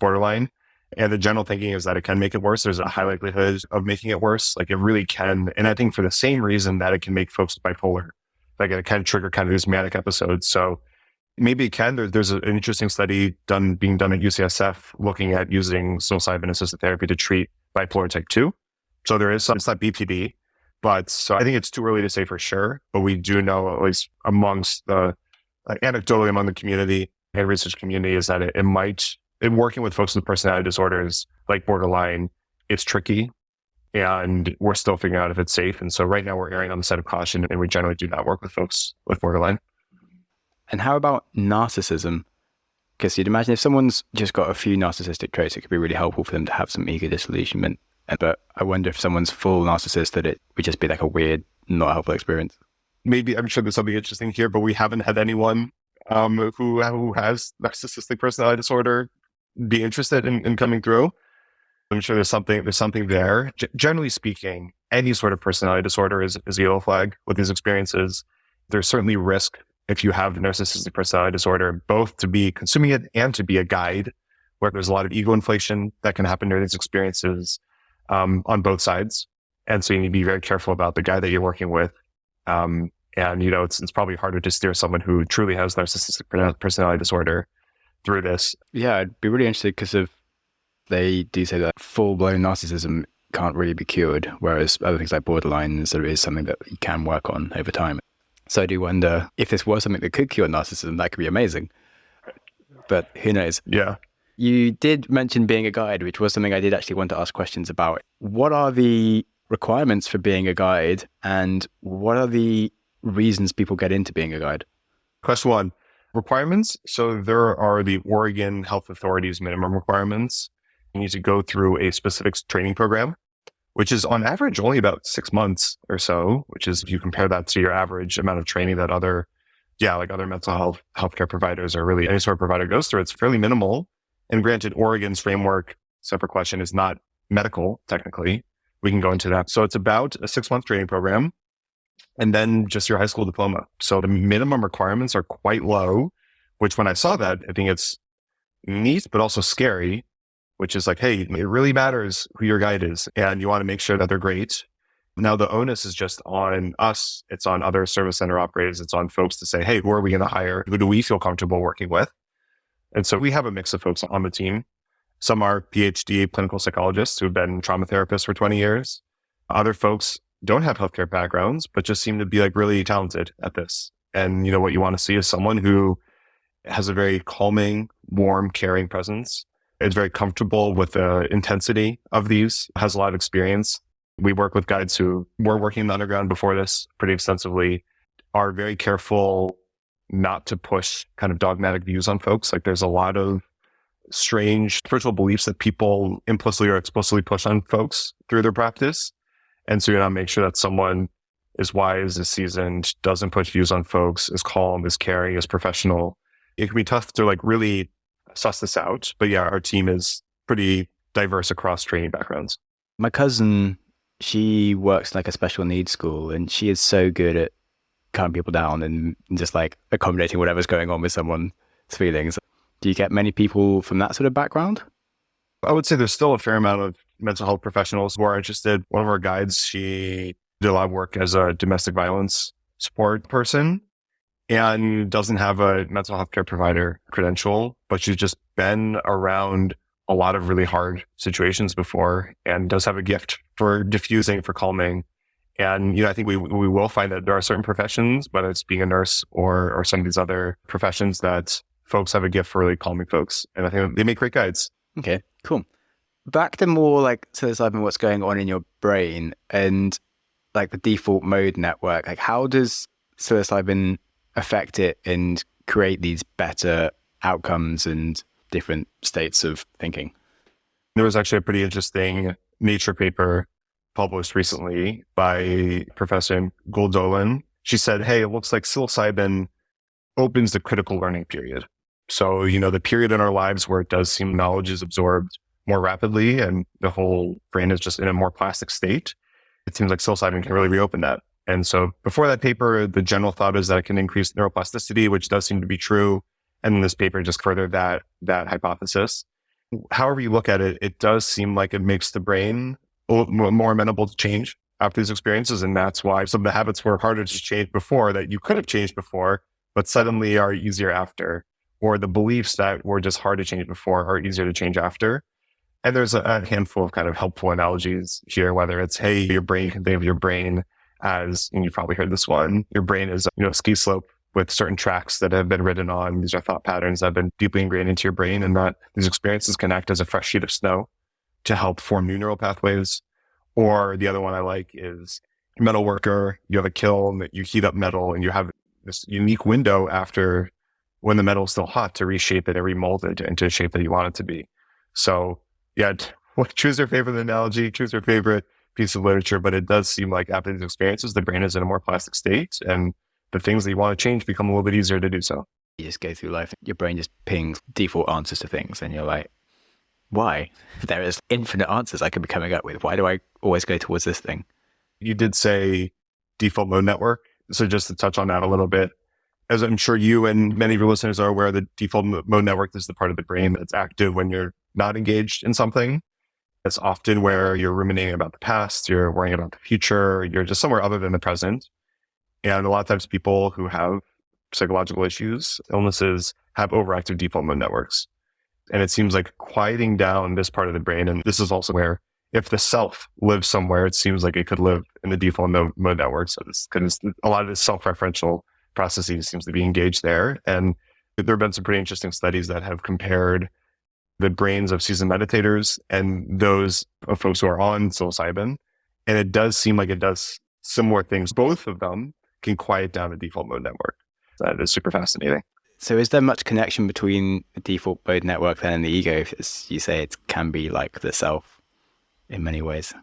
borderline. And the general thinking is that it can make it worse. There's a high likelihood of making it worse. Like, it really can. And I think for the same reason that it can make folks bipolar, like, it can trigger kind of these manic episodes. So maybe it can. There's an interesting study being done at UCSF looking at using psilocybin-assisted therapy to treat bipolar type 2. So there is some, it's not BPD, but so I think it's too early to say for sure. But we do know, at least amongst anecdotally among the community and research community, is that it might, in working with folks with personality disorders like borderline, it's tricky, and we're still figuring out if it's safe. And so right now we're erring on the side of caution, and we generally do not work with folks with borderline. And how about narcissism? Because you'd imagine if someone's just got a few narcissistic traits, it could be really helpful for them to have some ego-dissolution. But I wonder if someone's full narcissist, that it would just be like a weird, not helpful experience. Maybe, I'm sure there's something interesting here, but we haven't had anyone who has narcissistic personality disorder be interested in coming through. I'm sure there's something there. Generally speaking, any sort of personality disorder is a yellow flag with these experiences. There's certainly risk if you have the narcissistic personality disorder, both to be consuming it and to be a guide, where there's a lot of ego inflation that can happen during these experiences on both sides. And so you need to be very careful about the guy that you're working with. And, it's probably harder to steer someone who truly has narcissistic personality disorder through this. Yeah, I'd be really interested because they do say that full-blown narcissism can't really be cured, whereas other things like borderline sort of is something that you can work on over time. So I do wonder if this was something that could cure narcissism, that could be amazing. But who knows? Yeah. You did mention being a guide, which was something I did actually want to ask questions about. What are the requirements for being a guide, and what are the reasons people get into being a guide? Question 1, requirements. So there are the Oregon Health Authority's minimum requirements. You need to go through a specific training program, which is on average only about 6 months or so, which is, if you compare that to your average amount of training that other mental healthcare providers, or really any sort of provider goes through, it's fairly minimal. And granted, Oregon's framework, separate question, is not medical, technically. We can go into that. So it's about a 6-month training program, and then just your high school diploma. So the minimum requirements are quite low, which when I saw that, I think it's neat, but also scary, which is like, hey, it really matters who your guide is, and you want to make sure that they're great. Now, the onus is just on us. It's on other service center operators. It's on folks to say, hey, who are we going to hire? Who do we feel comfortable working with? And so we have a mix of folks on the team. Some are PhD clinical psychologists who've been trauma therapists for 20 years. Other folks don't have healthcare backgrounds, but just seem to be like really talented at this. And what you want to see is someone who has a very calming, warm, caring presence. Is very comfortable with the intensity of these, has a lot of experience. We work with guides who were working in the underground before this pretty extensively, are very careful not to push kind of dogmatic views on folks. Like, there's a lot of strange spiritual beliefs that people implicitly or explicitly push on folks through their practice. And so you want to make sure that someone is wise, is seasoned, doesn't push views on folks, is calm, is caring, is professional. It can be tough to really suss this out. But yeah, our team is pretty diverse across training backgrounds. My cousin, she works in like a special needs school, and she is so good at calming people down and just like accommodating whatever's going on with someone's feelings. Do you get many people from that sort of background? I would say there's still a fair amount of mental health professionals who are interested. One of our guides, she did a lot of work as a domestic violence support person and doesn't have a mental health care provider credential, but she's just been around a lot of really hard situations before and does have a gift for diffusing, for calming. And, I think we will find that there are certain professions, whether it's being a nurse or some of these other professions, that folks have a gift for really calming folks. And I think they make great guides. Okay, cool. Back to more like psilocybin, what's going on in your brain and like the default mode network. Like, how does psilocybin affect it and create these better outcomes and different states of thinking? There was actually a pretty interesting Nature paper published recently by Professor Goldolan. She said, hey, it looks like psilocybin opens the critical learning period. So, the period in our lives where it does seem knowledge is absorbed more rapidly and the whole brain is just in a more plastic state, it seems like psilocybin can really reopen that. And so before that paper, the general thought is that it can increase neuroplasticity, which does seem to be true. And then this paper just furthered that hypothesis. However you look at it, it does seem like it makes the brain more amenable to change after these experiences. And that's why some of the habits were harder to change before, that you could have changed before, but suddenly are easier after. Or the beliefs that were just hard to change before are easier to change after. And there's a handful of kind of helpful analogies here, whether it's, hey, your brain can think of your brain as, and you've probably heard this one, your brain is, a ski slope with certain tracks that have been ridden on. These are thought patterns that have been deeply ingrained into your brain, and that these experiences can act as a fresh sheet of snow to help form new neural pathways. Or the other one I like is metal worker. You have a kiln that you heat up metal and you have this unique window after when the metal is still hot to reshape it and remold it into a shape that you want it to be. So yeah, choose your favorite analogy, choose your favorite piece of literature, but it does seem like after these experiences, the brain is in a more plastic state and the things that you want to change become a little bit easier to do so. You just go through life, your brain just pings default answers to things and you're like, why? There is infinite answers I could be coming up with. Why do I always go towards this thing? You did say default mode network. So just to touch on that a little bit, as I'm sure you and many of your listeners are aware, the default mode network is the part of the brain that's active when you're not engaged in something. It's often where you're ruminating about the past, you're worrying about the future, you're just somewhere other than the present. And a lot of times people who have psychological issues, illnesses, have overactive default mode networks. And it seems like quieting down this part of the brain, and this is also where if the self lives somewhere, it seems like it could live in the default mode network. So because a lot of the self-referential processes seems to be engaged there. And there have been some pretty interesting studies that have compared the brains of seasoned meditators and those of folks who are on psilocybin. And it does seem like it does similar things. Both of them can quiet down the default mode network. That is super fascinating. So is there much connection between the default mode network then and the ego? If you say it can be like the self in many ways.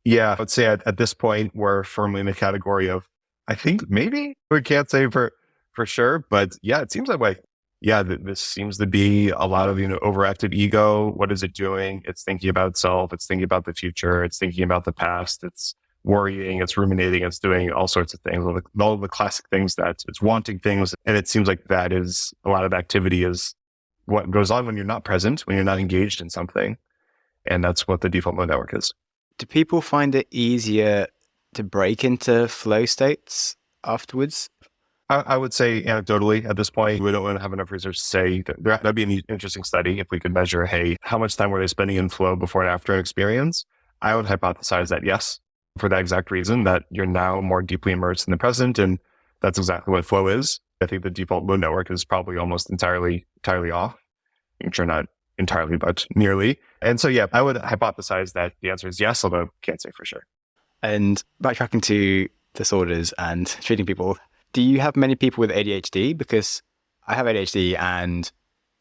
Yeah, I would say at this point, we're firmly in the category of, I think maybe we can't say for sure, but yeah, it seems like this seems to be a lot of, overactive ego. What is it doing? It's thinking about itself. It's thinking about the future. It's thinking about the past. It's worrying. It's ruminating. It's doing all sorts of things. All the classic things that it's wanting things. And it seems like that is a lot of activity is what goes on when you're not present, when you're not engaged in something. And that's what the default mode network is. Do people find it easier to break into flow states afterwards? I would say anecdotally at this point, we don't have enough research to say that that'd be an interesting study if we could measure, hey, how much time were they spending in flow before and after an experience? I would hypothesize that yes, for that exact reason, that you're now more deeply immersed in the present. And that's exactly what flow is. I think the default mode network is probably almost entirely off. I'm sure not entirely, but nearly. And so, yeah, I would hypothesize that the answer is yes, although can't say for sure. And backtracking to disorders and treating people, do you have many people with ADHD? Because I have ADHD and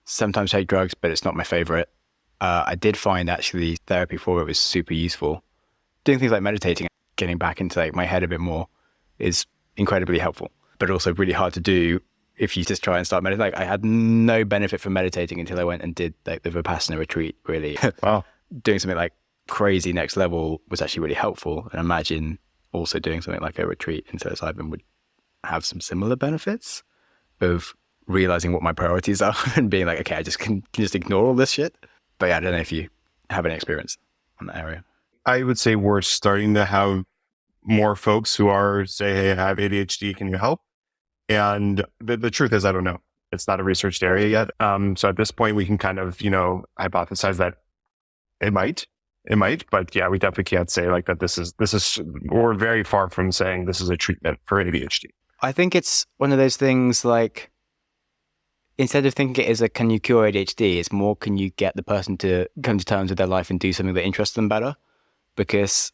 sometimes take drugs, but it's not my favorite. I did find actually therapy for it was super useful. Doing things like meditating, getting back into like my head a bit more is incredibly helpful, but also really hard to do if you just try and start meditating. Like I had no benefit from meditating until I went and did like the Vipassana retreat, really. Wow. Doing something like crazy next level was actually really helpful. And imagine also doing something like a retreat in psilocybin would have some similar benefits of realizing what my priorities are and being like, okay, I just can just ignore all this shit. But yeah, I don't know if you have any experience on that area. I would say we're starting to have more folks who are say, hey, I have ADHD, can you help? And the truth is, I don't know. It's not a researched area yet. So at this point, we can kind of, hypothesize that it might, but yeah, we definitely can't say like that. This is, we're very far from saying this is a treatment for ADHD. I think it's one of those things like, instead of thinking it as a, can you cure ADHD? It's more, can you get the person to come to terms with their life and do something that interests them better? Because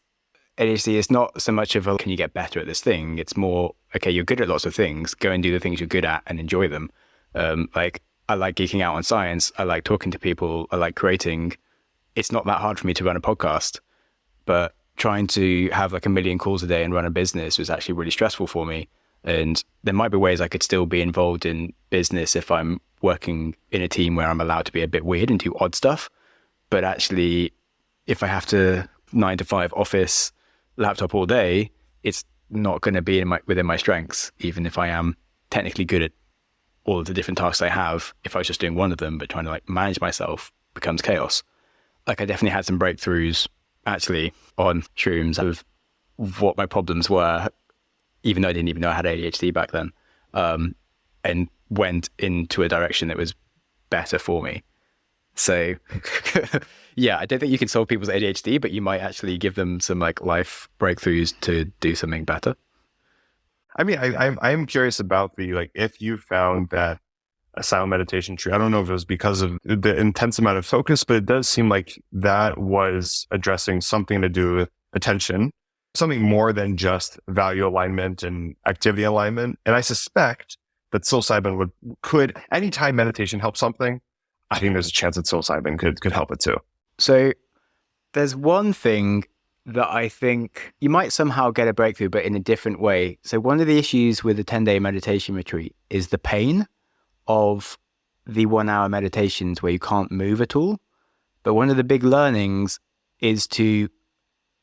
ADHD is not so much of a, can you get better at this thing? It's more, okay, you're good at lots of things. Go and do the things you're good at and enjoy them. Like, I like geeking out on science. I like talking to people. I like creating. It's not that hard for me to run a podcast, but trying to have like 1 million calls a day and run a business was actually really stressful for me. And there might be ways I could still be involved in business if I'm working in a team where I'm allowed to be a bit weird and do odd stuff. But actually, if I have to 9 to 5 office laptop all day, it's not going to be within my strengths, even if I am technically good at all of the different tasks I have. If I was just doing one of them, but trying to like manage myself becomes chaos. Like I definitely had some breakthroughs actually on shrooms of what my problems were, even though I didn't even know I had ADHD back then, and went into a direction that was better for me. So yeah, I don't think you can solve people's ADHD, but you might actually give them some like life breakthroughs to do something better. I mean, I'm curious about the, like, if you found that a silent meditation tree, I don't know if it was because of the intense amount of focus, but it does seem like that was addressing something to do with attention, something more than just value alignment and activity alignment. And I suspect that psilocybin could, anytime meditation helps something, I think there's a chance that psilocybin could help it too. So there's one thing that I think you might somehow get a breakthrough, but in a different way. So one of the issues with the 10-day meditation retreat is the pain of the 1-hour meditations where you can't move at all. But one of the big learnings is to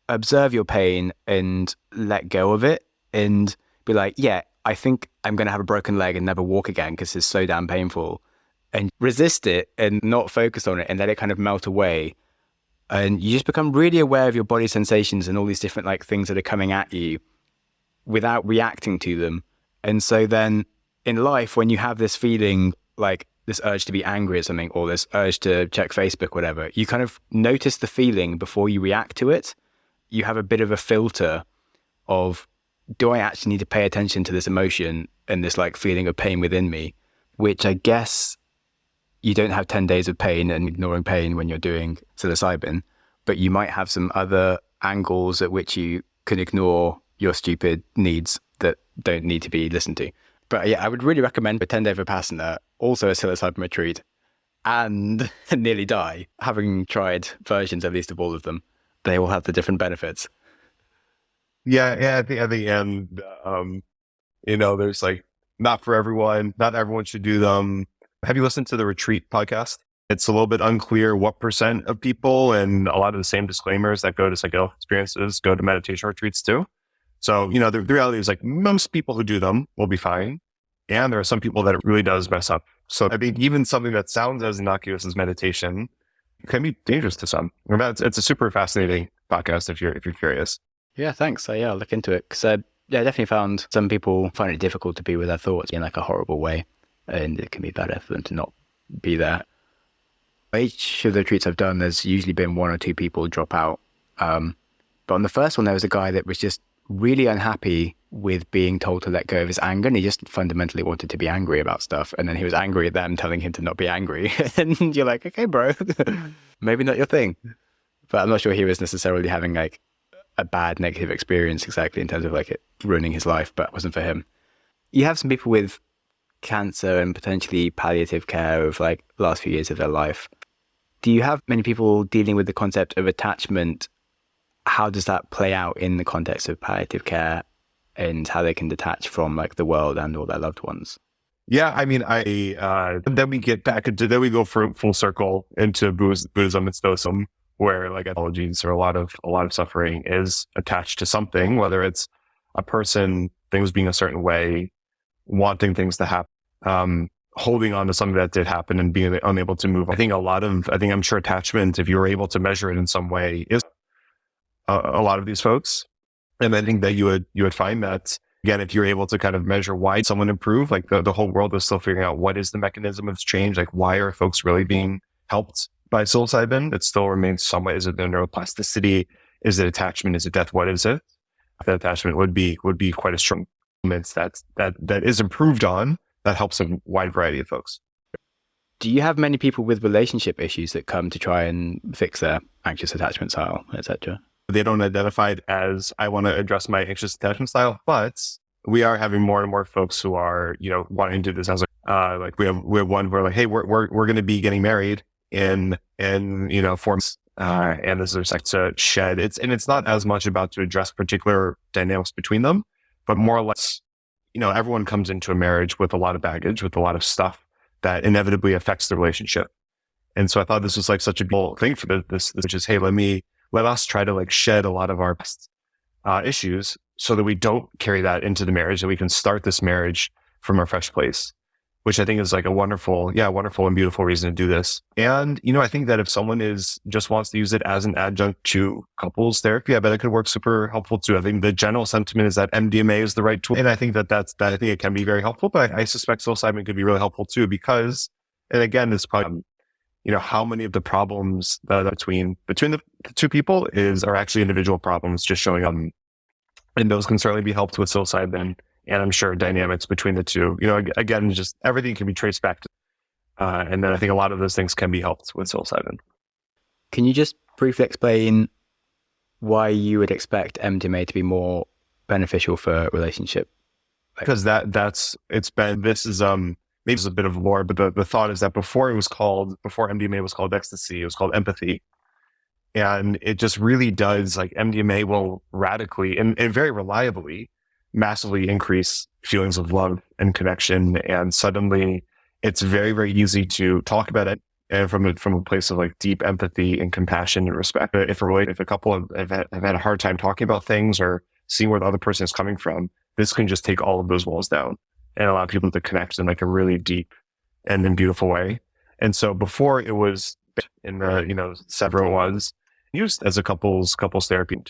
observe your pain and let go of it and be like, yeah, I think I'm going to have a broken leg and never walk again because it's so damn painful. And resist it and not focus on it and let it kind of melt away. And you just become really aware of your body sensations and all these different like things that are coming at you without reacting to them. And so then in life, when you have this feeling like this urge to be angry at something or this urge to check Facebook, whatever, you kind of notice the feeling before you react to it. You have a bit of a filter of, do I actually need to pay attention to this emotion and this like feeling of pain within me, which I guess you don't have 10 days of pain and ignoring pain when you're doing psilocybin, but you might have some other angles at which you can ignore your stupid needs that don't need to be listened to. But yeah, I would really recommend a 10-day Vipassana, also a psilocybin retreat, and nearly die, having tried versions at least of all of them. They all have the different benefits. Yeah. At the end, there's like, not for everyone, not everyone should do them. Have you listened to the Retreat podcast? It's a little bit unclear what % of people, and a lot of the same disclaimers that go to psychedelic experiences go to meditation retreats too. So, the reality is like most people who do them will be fine. And there are some people that it really does mess up. So I think even something that sounds as innocuous as meditation can be dangerous to some. It's a super fascinating podcast if you're curious. Yeah, thanks. I'll look into it. Because I definitely found some people find it difficult to be with their thoughts in like a horrible way. And it can be better for them to not be there. Each of the retreats I've done, there's usually been 1 or 2 people drop out. But on the first one, there was a guy that was just really unhappy with being told to let go of his anger. And he just fundamentally wanted to be angry about stuff. And then he was angry at them telling him to not be angry. And you're like, okay, bro, maybe not your thing. But I'm not sure he was necessarily having like a bad negative experience exactly in terms of like it ruining his life, but it wasn't for him. You have some people with cancer and potentially palliative care of like the last few years of their life. Do you have many people dealing with the concept of attachment? How does that play out in the context of palliative care and how they can detach from like the world and all their loved ones? Yeah, I mean, then we get back into, then we go for full circle into Buddhism and Stoicism, where like ideologies or a lot of suffering is attached to something, whether it's a person, things being a certain way, wanting things to happen, holding on to something that did happen and being unable to move. I'm sure attachment, if you were able to measure it in some way, is a lot of these folks. And I think that you would find that, again, if you're able to kind of measure why someone improved, like the whole world is still figuring out what is the mechanism of change, like why are folks really being helped by psilocybin? It still remains somewhat, is it the neuroplasticity? Is it attachment? Is it death? What is it? That attachment would be quite a strong that is improved on, that helps a wide variety of folks. Do you have many people with relationship issues that come to try and fix their anxious attachment style, etc.? They don't identify it as, I want to address my anxious attachment style, but we are having more and more folks who are, wanting to do this as like we have one where like, hey, we're going to be getting married in 4 months. And this is like to shed. It's not as much about to address particular dynamics between them, but more or less, everyone comes into a marriage with a lot of baggage, with a lot of stuff that inevitably affects the relationship. And so I thought this was like such a cool thing for this, which is, hey, let us try to like shed a lot of our past issues so that we don't carry that into the marriage, that we can start this marriage from a fresh place, which I think is like a wonderful and beautiful reason to do this. And, I think that if someone just wants to use it as an adjunct to couples therapy, I bet it could work super helpful too. I think the general sentiment is that MDMA is the right tool. And I think I think it can be very helpful, but I suspect psilocybin could be really helpful too, because, and again, this probably, how many of the problems that between the two people are actually individual problems just showing up. And those can certainly be helped with psilocybin. And I'm sure dynamics between the two, again, just everything can be traced back to, and then I think a lot of those things can be helped with psilocybin. Can you just briefly explain why you would expect MDMA to be more beneficial for relationship Because this is, maybe it's a bit of lore, but the thought is that before MDMA was called ecstasy, it was called empathy. And it just really does, like, MDMA will radically and very reliably massively increase feelings of love and connection. And suddenly it's very, very easy to talk about it, and from a place of like deep empathy and compassion and respect. If a couple have had a hard time talking about things or seeing where the other person is coming from, this can just take all of those walls down and allow people to connect in like a really deep and in beautiful way. And so before, it was in the, several was used as a couples therapy.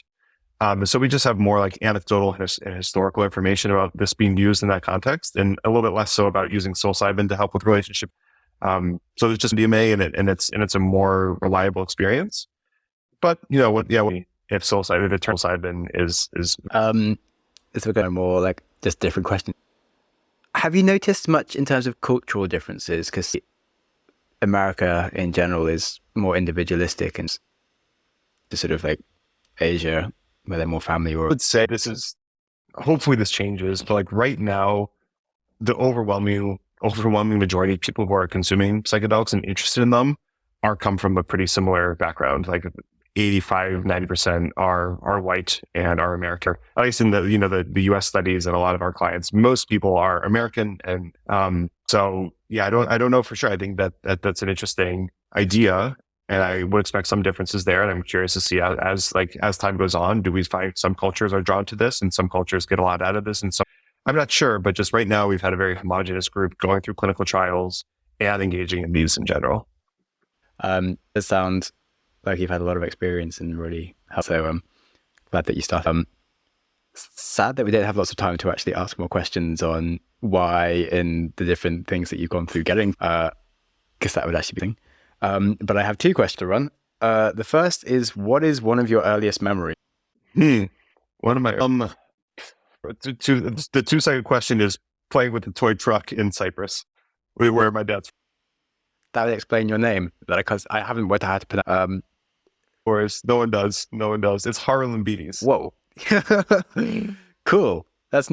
So we just have more like anecdotal and historical information about this being used in that context, and a little bit less so about using psilocybin to help with relationship. So there's just MDMA in it, and it's a more reliable experience. But if psilocybin is this will go more like just different questions. Have you noticed much in terms of cultural differences? Because America in general is more individualistic, and the sort of like Asia, where they're more family. Or I would say hopefully this changes, but like right now, the overwhelming majority of people who are consuming psychedelics and interested in them come from a pretty similar background. Like 85-90% are white and are American. At least in the US studies and a lot of our clients, most people are American. And so yeah, I don't know for sure. I think that's an interesting idea, and I would expect some differences there. And I'm curious to see as time goes on, do we find some cultures are drawn to this and some cultures get a lot out of this, and so I'm not sure, but just right now we've had a very homogenous group going through clinical trials and engaging in these in general. It sounds like you've had a lot of experience and really helped. So glad that you started. Sad that we didn't have lots of time to actually ask more questions on why and the different things that you've gone through getting, because that would actually be. But I have two questions to run. The first is, what is one of your earliest memories? One of my the two-sided question is playing with the toy truck in Cyprus, where my dad's from. That would explain your name, because I haven't worked out how to pronounce. Or no one does. It's Charalambides. Whoa, cool. That's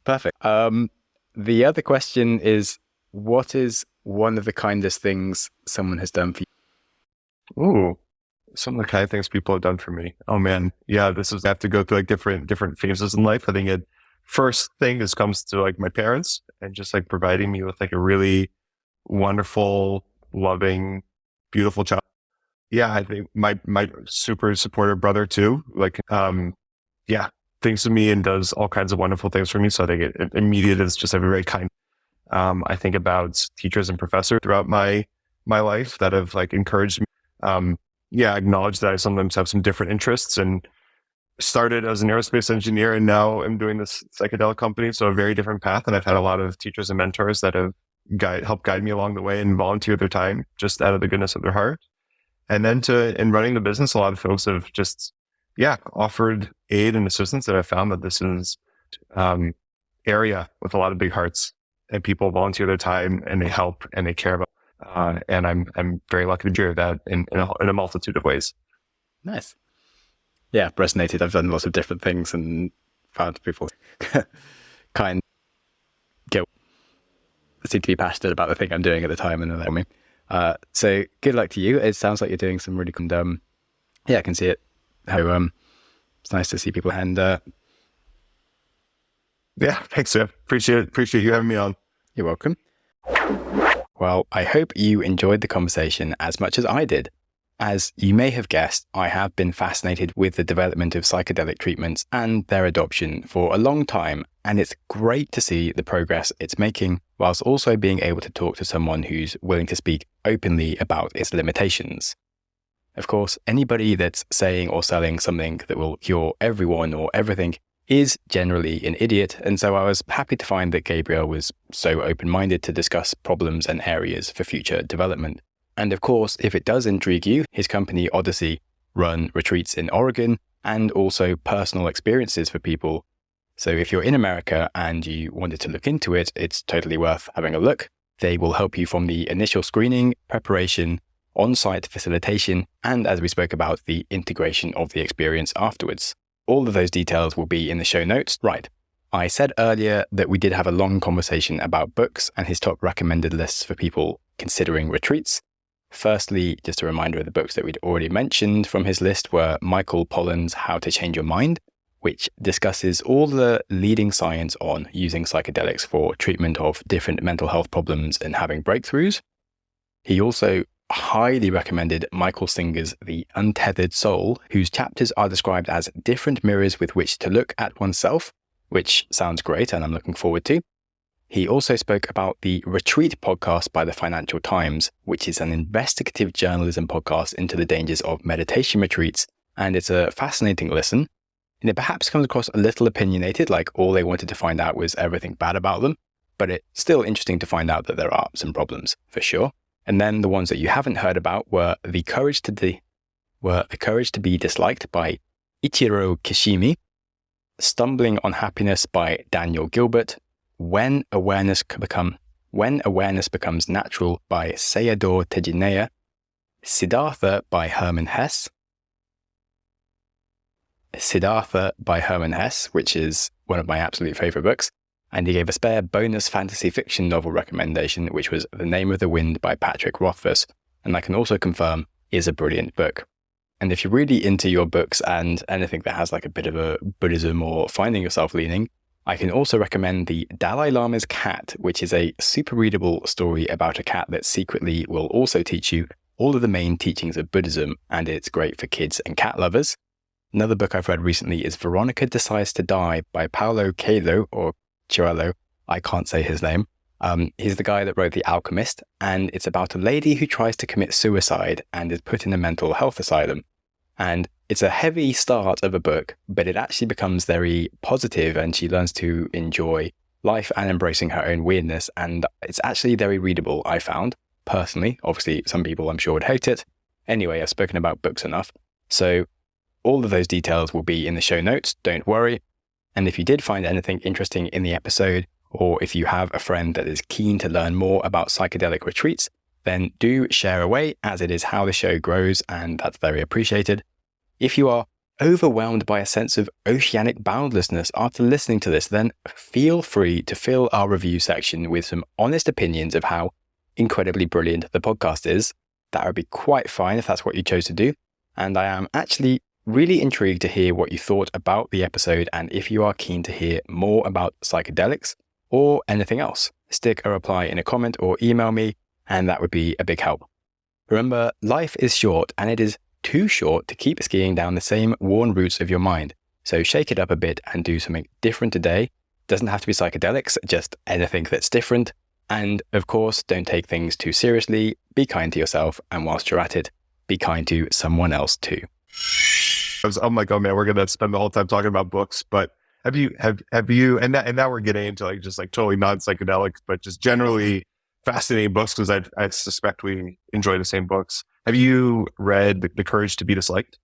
perfect. The other question is, what is one of the kindest things someone has done for you? Ooh, some of the kind of things people have done for me. Oh man, yeah. I have to go through like different phases in life. I think first thing comes to like my parents, and just like providing me with like a really wonderful, loving, beautiful child. Yeah, I think my super supportive brother too. Like, thinks of me and does all kinds of wonderful things for me. So I think it immediate is just a very kind. I think about teachers and professors throughout my life that have like encouraged me. Acknowledge that I sometimes have some different interests, and started as an aerospace engineer, and now I'm doing this psychedelic company. So a very different path. And I've had a lot of teachers and mentors that have helped guide me along the way and volunteer their time just out of the goodness of their heart. And then in running the business, a lot of folks have just, offered aid and assistance, that I found that this is area with a lot of big hearts, and people volunteer their time and they help and they care about. And I'm very lucky to hear that in a multitude of ways. Nice. Yeah, resonated. I've done lots of different things and found people seem to be passionate about the thing I'm doing at the time, and they're like me. So good luck to you. It sounds like you're doing some really good. I can see it. How it's nice to see people. And thanks, Jeff. Appreciate you having me on. You're welcome. Well, I hope you enjoyed the conversation as much as I did. As you may have guessed, I have been fascinated with the development of psychedelic treatments and their adoption for a long time, and it's great to see the progress it's making, whilst also being able to talk to someone who's willing to speak openly about its limitations. Of course, anybody that's saying or selling something that will cure everyone or everything is generally an idiot, and so I was happy to find that Gabriel was so open-minded to discuss problems and areas for future development. And of course, if it does intrigue you, his company Odyssey run retreats in Oregon and also personal experiences for people. So if you're in America and you wanted to look into it, it's totally worth having a look. They will help you from the initial screening, preparation, on-site facilitation, and as we spoke about, the integration of the experience afterwards. All of those details will be in the show notes. Right. I said earlier that we did have a long conversation about books and his top recommended lists for people considering retreats. Firstly, just a reminder of the books that we'd already mentioned from his list were Michael Pollan's How to Change Your Mind, which discusses all the leading science on using psychedelics for treatment of different mental health problems and having breakthroughs. He also highly recommended Michael Singer's The Untethered Soul, whose chapters are described as different mirrors with which to look at oneself, which sounds great and I'm looking forward to. He also spoke about the Retreat podcast by the Financial Times, which is an investigative journalism podcast into the dangers of meditation retreats, and it's a fascinating listen. And it perhaps comes across a little opinionated, like all they wanted to find out was everything bad about them, but it's still interesting to find out that there are some problems, for sure. And then the ones that you haven't heard about were The Courage to Be Disliked by Ichiro Kishimi, Stumbling on Happiness by Daniel Gilbert, When Awareness Becomes Natural by Sayadaw Tejineya, Siddhartha by Hermann Hesse, which is one of my absolute favorite books. And he gave a spare bonus fantasy fiction novel recommendation, which was The Name of the Wind by Patrick Rothfuss, and I can also confirm is a brilliant book. And if you're really into your books and anything that has like a bit of a Buddhism or finding yourself leaning, I can also recommend The Dalai Lama's Cat, which is a super readable story about a cat that secretly will also teach you all of the main teachings of Buddhism, and it's great for kids and cat lovers. Another book I've read recently is Veronica Decides to Die by Paulo Coelho, or Coelho, I can't say his name. He's the guy that wrote The Alchemist, and it's about a lady who tries to commit suicide and is put in a mental health asylum. And it's a heavy start of a book, but it actually becomes very positive and she learns to enjoy life and embracing her own weirdness. And it's actually very readable, I found, personally. Obviously, some people I'm sure would hate it. Anyway, I've spoken about books enough. So all of those details will be in the show notes, don't worry. And if you did find anything interesting in the episode, or if you have a friend that is keen to learn more about psychedelic retreats, then do share away, as it is how the show grows, and that's very appreciated. If you are overwhelmed by a sense of oceanic boundlessness after listening to this, then feel free to fill our review section with some honest opinions of how incredibly brilliant the podcast is. That would be quite fine if that's what you chose to do. And I am actually really intrigued to hear what you thought about the episode, and if you are keen to hear more about psychedelics or anything else, stick a reply in a comment or email me, and that would be a big help. Remember, life is short, and it is too short to keep skiing down the same worn routes of your mind. So shake it up a bit and do something different today. Doesn't have to be psychedelics, just anything that's different. And of course, don't take things too seriously. Be kind to yourself, and whilst you're at it, be kind to someone else too. I'm like, oh man, we're gonna spend the whole time talking about books. But have you, and now we're getting into like just like totally non-psychedelics, but just generally fascinating books, because I suspect we enjoy the same books. Have you read The Courage to Be Disliked?